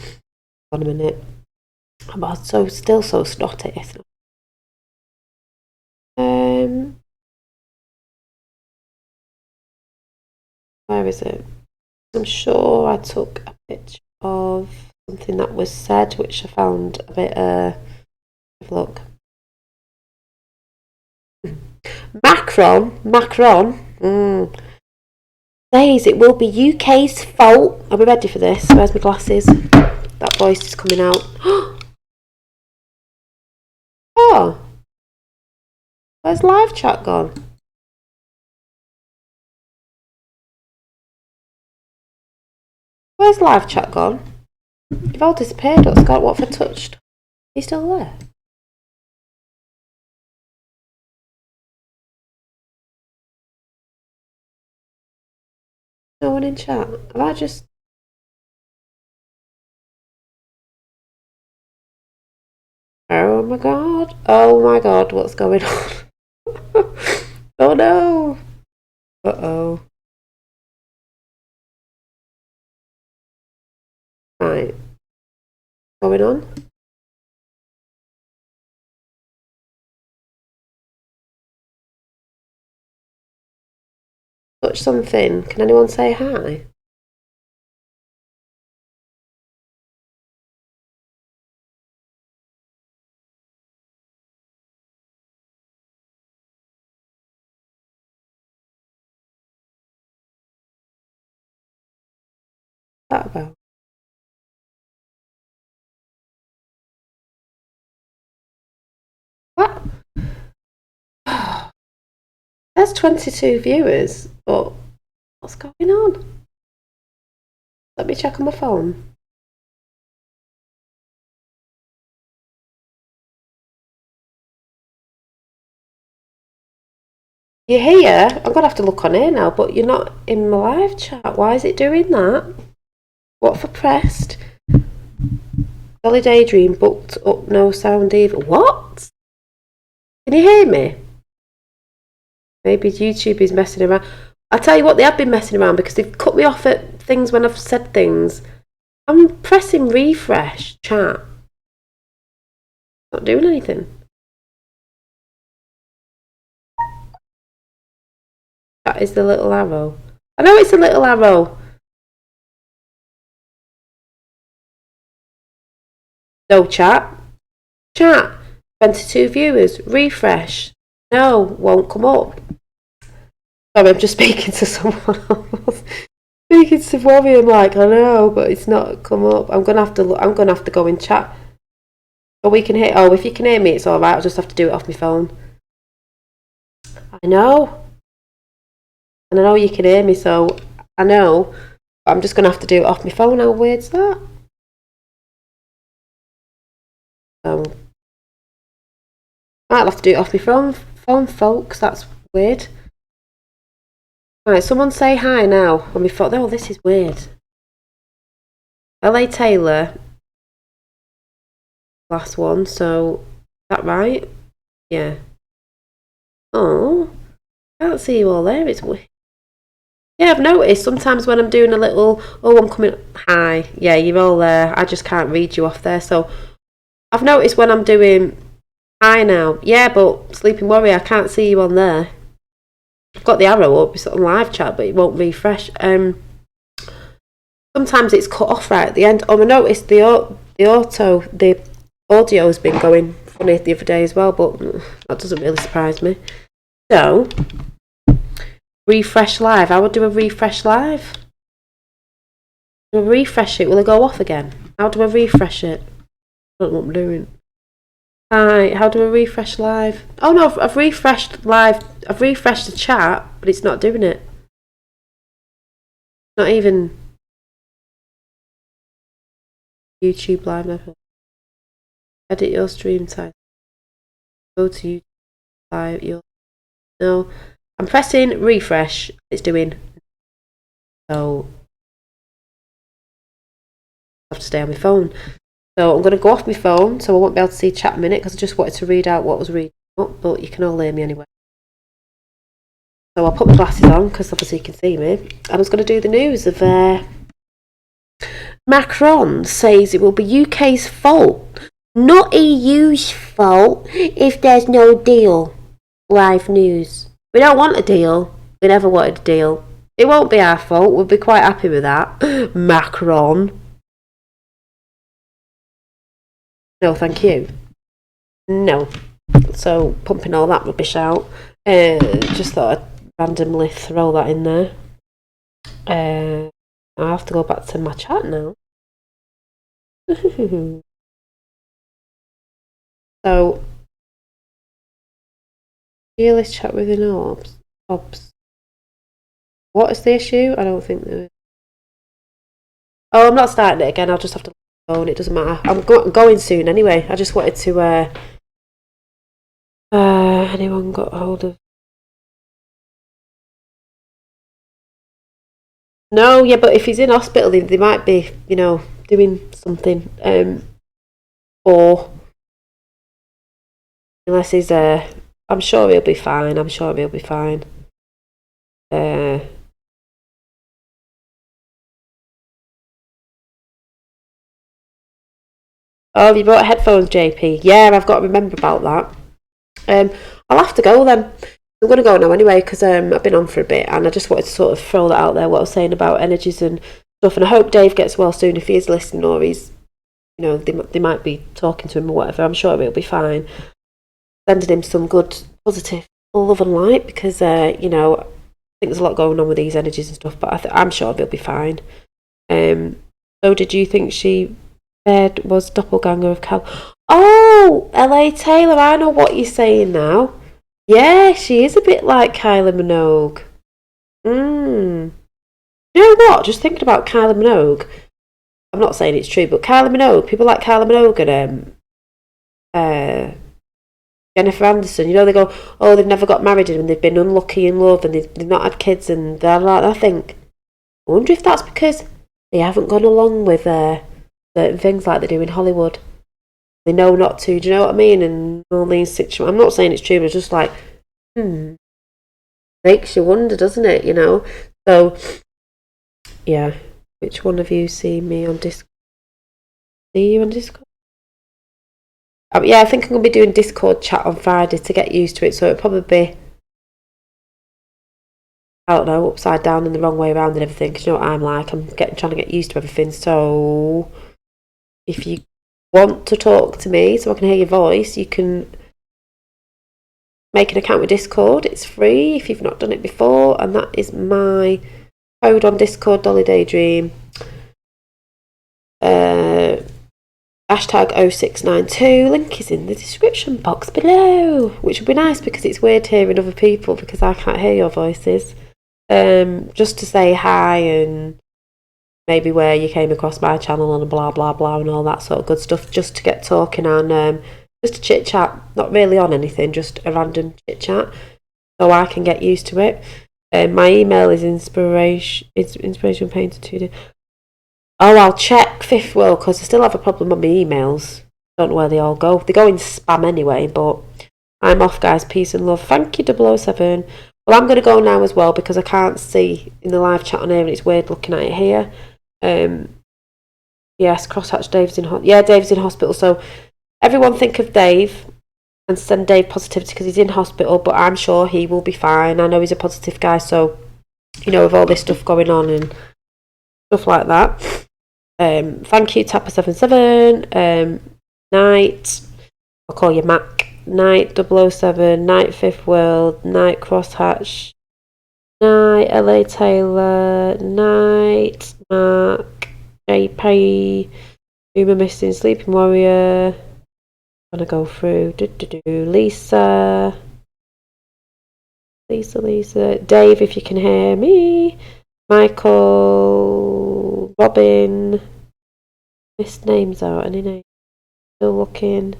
on a minute. I'm still so snotty. Where is it? I'm sure I took a picture of something that was said, which I found a bit. Have a look. Macron. Says it will be UK's fault. Are we ready for this? Where's my glasses? That voice is coming out. Oh, where's live chat gone? Where's live chat gone? You've all disappeared. What have I touched? Are you still there? No one in chat. Have I just... Oh my god. Oh my god, what's going on? Oh no. Uh-oh. Right. What's going on? Touch something. Can anyone say hi? What's that about? What? There's 22 viewers, but what's going on? Let me check on my phone. You're here? I'm going to have to look on here now, but you're not in my live chat. Why is it doing that? What for pressed? Jolly Daydream booked up, no sound either. What? Can you hear me? Maybe YouTube is messing around. I tell you what, they have been messing around because they've cut me off at things when I've said things. I'm pressing refresh chat. Not doing anything. That is the little arrow. I know it's a little arrow. No chat. Chat. 22 viewers. Refresh. No, won't come up. Sorry, I'm just speaking to someone else. Speaking to Bobby, I'm like, I know, but it's not come up. I'm gonna have to look. I'm gonna have to go in chat. Oh, we can hear. Oh, if you can hear me, it's all right. I'll just have to do it off my phone. I know. And I know you can hear me, so I know. But I'm just going to have to do it off my phone. How weird's that? So, I'll have to do it off my phone, folks. That's weird. Right, someone say hi now. On my phone. Oh, this is weird. LA Taylor. Last one, so is that right? Yeah. Oh, I can't see you all there. It's weird. Yeah, I've noticed sometimes when I'm doing a little, oh, I'm coming, hi, yeah, you're all there. I just can't read you off there. So I've noticed when I'm doing hi now, yeah, but Sleeping Warrior, I can't see you on there. I've got the arrow up, it's on live chat, but it won't refresh. Sometimes it's cut off right at the end. Oh, I noticed the audio's been going funny the other day as well, but that doesn't really surprise me. So, refresh live. I would do a refresh live. Do I refresh it? Will it go off again? How do I refresh it? I don't know what I'm doing. Hi, how do I refresh live? Oh no, I've refreshed live. I've refreshed the chat, but it's not doing it. Not even YouTube live never. Edit your stream title. Go to YouTube live. No, I'm pressing refresh. It's doing. So I have to stay on my phone. So I'm going to go off my phone, so I won't be able to see chat in a minute because I just wanted to read out what was reading up, but you can all hear me anyway. So I'll put my glasses on because obviously you can see me. I was going to do the news of Macron says it will be UK's fault, not EU's fault, if there's no deal. Live news. We don't want a deal. We never wanted a deal. It won't be our fault. We'll be quite happy with that. Macron. No, thank you. No. So, pumping all that rubbish out. Just thought I'd randomly throw that in there. I have to go back to my chat now. So, fearless chat within orbs. What is the issue? I don't think there is. Oh, I'm not starting it again. I'll just have to phone. It doesn't matter. I'm going soon anyway. I just wanted to. Anyone got hold of? No, yeah, but if he's in hospital, they might be, doing something. Or unless he's I'm sure he'll be fine. I'm sure he'll be fine. Oh, you brought headphones, JP. Yeah, I've got to remember about that. I'll have to go then. I'm going to go now anyway because I've been on for a bit and I just wanted to sort of throw that out there, what I was saying about energies and stuff. And I hope Dave gets well soon if he is listening or he's, they might be talking to him or whatever. I'm sure he'll be fine. Sending him some good, positive love and light because, I think there's a lot going on with these energies and stuff, but I'm sure he'll be fine. So did you think she said was doppelganger of Cal? Oh, LA Taylor, I know what you're saying now. Yeah, she is a bit like Kylie Minogue. You know what? Just thinking about Kylie Minogue. I'm not saying it's true, but Kylie Minogue, people like Kylie Minogue and Jennifer Anderson, they go, oh, they've never got married and they've been unlucky in love and they've not had kids and they're like, I wonder if that's because they haven't gone along with certain things like they do in Hollywood. They know not to, do you know what I mean? And all these situations. I'm not saying it's true, but it's just like, makes you wonder, doesn't it? So, yeah. Which one of you see me on Discord? See you on Discord? Yeah, I think I'm going to be doing Discord chat on Friday to get used to it. So it'll probably be, I don't know, upside down and the wrong way around and everything. Because you know what I'm like. I'm trying to get used to everything. So if you want to talk to me so I can hear your voice, you can make an account with Discord. It's free if you've not done it before, and that is my code on Discord, Dolly Daydream. Hashtag 0692. Link is in the description box below, which would be nice because it's weird hearing other people because I can't hear your voices. just to say hi and maybe where you came across my channel and blah blah blah and all that sort of good stuff, just to get talking and just a chit chat, not really on anything, just a random chit chat, so I can get used to it. My email is inspirationpainter2d. Oh, I'll check Fifth World because I still have a problem on my emails. Don't know where they all go. They go in spam anyway, but I'm off, guys. Peace and love. Thank you, 007. Well, I'm going to go now as well because I can't see in the live chat on here and it's weird looking at it here. Yes, crosshatch Dave's in Dave's in hospital. So everyone think of Dave and send Dave positivity because he's in hospital, but I'm sure he will be fine. I know he's a positive guy, so you know, with all this stuff going on and stuff like that. Thank you, Tapper77, Night, I'll call you Mac, Night 007, Night Fifth World, Night Crosshatch, Night LA Taylor, Night Mark, JP, Boomer Missing, Sleeping Warrior. I'm gonna go through. Lisa, Dave, if you can hear me, Michael, Robin. Missed names out. Any names? Still looking.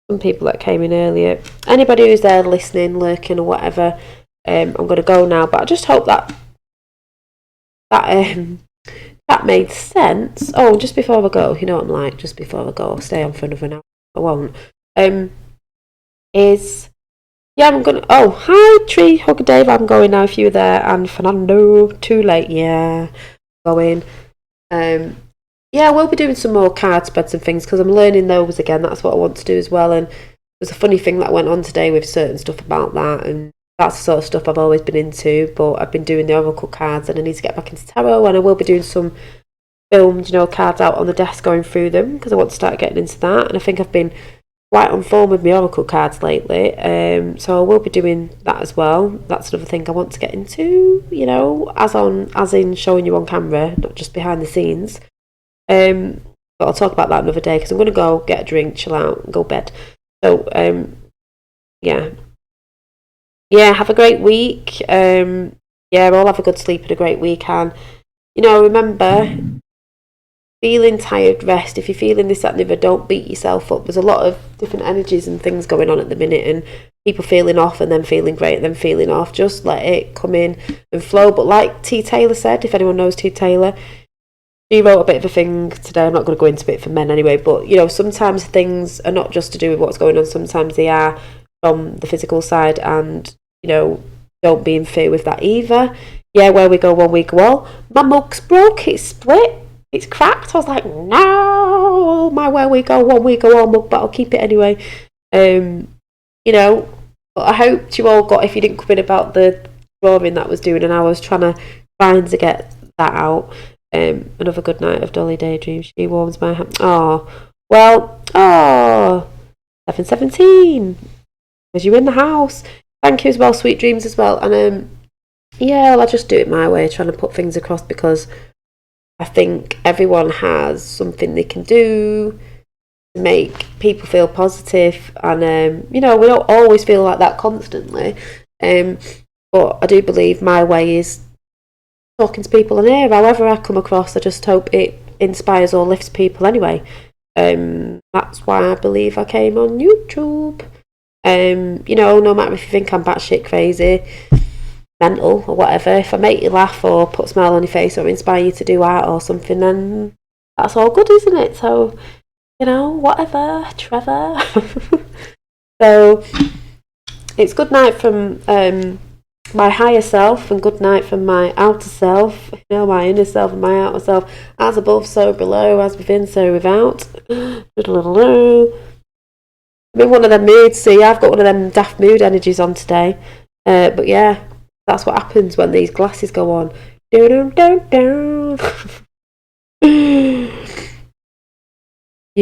Some people that came in earlier. Anybody who's there listening, lurking, or whatever. I'm gonna go now, but I just hope that made sense. Oh, just before I go, you know what I'm like. Just before I go, I'll stay on for another hour. I won't. I'm gonna. Oh, hi, Tree Hugger Dave. I'm going now. If you were there, and Fernando, too late. Yeah, going. We'll be doing some more card spreads and things because I'm learning those again. That's what I want to do as well. And there's a funny thing that went on today with certain stuff about that, and that's the sort of stuff I've always been into. But I've been doing the Oracle cards, and I need to get back into Tarot. And I will be doing some filmed, cards out on the desk, going through them because I want to start getting into that. And I think I've been quite on form with my Oracle cards lately, so I will be doing that as well. That's another thing I want to get into, as in showing you on camera, not just behind the scenes. But I'll talk about that another day because I'm going to go get a drink, chill out, and go bed. So have a great week. All have a good sleep and a great week. And remember, feeling tired, rest. If you're feeling this, that, and the other, don't beat yourself up. There's a lot of different energies and things going on at the minute, and people feeling off and then feeling great and then feeling off. Just let it come in and flow. But like T. Taylor said, if anyone knows T. Taylor, she wrote a bit of a thing today. I'm not going to go into it for men anyway, but sometimes things are not just to do with what's going on. Sometimes they are from the physical side, and don't be in fear with that either. Where we go one week, well, my mug's broke, it's split, it's cracked. I was like, no, my where we go one week all mug, but I'll keep it anyway. But I hoped you all got, if you didn't come in about the drawing that I was doing, and I was trying to get that out. Another good night of Dolly Daydream. She warms my hand. 717. Was you in the house? Thank you as well, sweet dreams as well. And I just do it my way, trying to put things across because I think everyone has something they can do to make people feel positive, and we don't always feel like that constantly. But I do believe my way is talking to people on here. However I come across, I just hope it inspires or lifts people anyway. That's why I believe I came on YouTube. No matter if you think I'm batshit crazy, mental or whatever, if I make you laugh or put a smile on your face or inspire you to do art or something, then that's all good, isn't it? So, whatever, Trevor. So, it's good night from my higher self and good night from my outer self, my inner self and my outer self. As above, so below, as within, so without. I'm in one of them moods. See, I've got one of them daft mood energies on today. But yeah, that's what happens when these glasses go on. You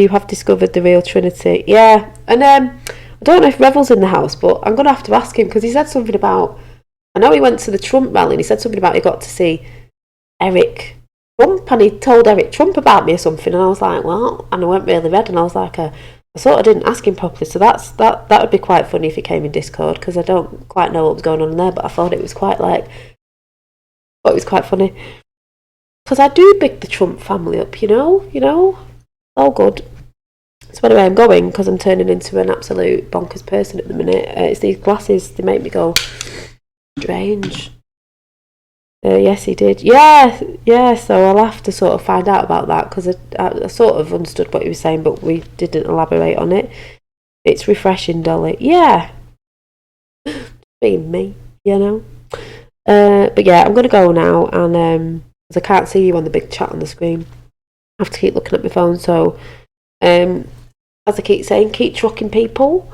have discovered the real Trinity. Yeah, and I don't know if Revel's in the house, but I'm going to have to ask him because he said something about, I know he went to the Trump rally and he said something about he got to see Eric Trump and he told Eric Trump about me or something, and I was like, well, and I went really red and I was like, I I sort of didn't ask him properly, so that would be quite funny if he came in Discord, because I don't quite know what was going on in there, but I thought it was quite funny. Because I do big the Trump family up, you know, all good. So anyway, I'm going because I'm turning into an absolute bonkers person at the minute. It's these glasses, they make me go strange. Yes, he did. Yeah, so I'll have to sort of find out about that, because I sort of understood what he was saying, but we didn't elaborate on it. It's refreshing, Dolly. Yeah. Being me, you know. But yeah, I'm going to go now, and because I can't see you on the big chat on the screen, I have to keep looking at my phone, so as I keep saying, keep trucking people.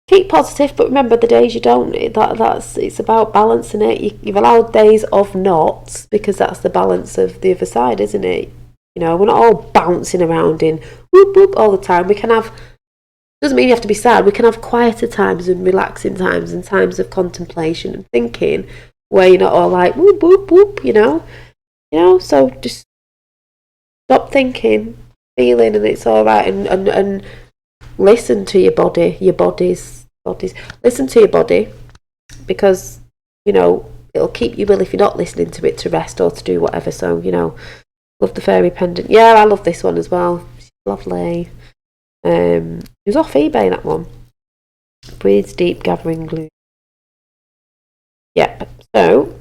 Keep positive, but remember the days you don't. It's about balancing it. You've allowed days of not, because that's the balance of the other side, isn't it? You know, we're not all bouncing around in whoop whoop all the time. We can have, doesn't mean you have to be sad. We can have quieter times and relaxing times and times of contemplation and thinking, where you're not all like whoop whoop whoop. You know. So just stop thinking, feeling, and it's all right. And listen to your body, your bodies. Listen to your body, because, you know, it'll keep you well if you're not listening to it, to rest or to do whatever. So, you know, love the fairy pendant. Yeah, I love this one as well. She's lovely. It was off eBay, that one. Breathes deep, gathering glue. Yep. So,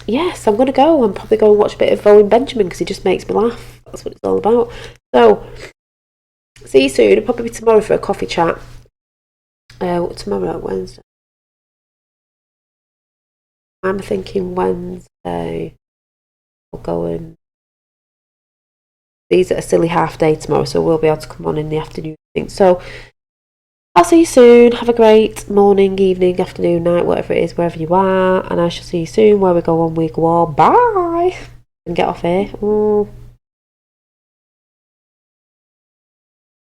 yes, I'm going to go. I'm probably going to watch a bit of Owen Benjamin, because he just makes me laugh. That's what it's all about. So, see you soon. I'll probably be tomorrow for a coffee chat. Tomorrow, Wednesday. I'm thinking Wednesday. I'll go and. These are a silly half day tomorrow, so we'll be able to come on in the afternoon. So I'll see you soon. Have a great morning, evening, afternoon, night, whatever it is, wherever you are. And I shall see you soon. Where we go on, we go on. Bye. And get off here.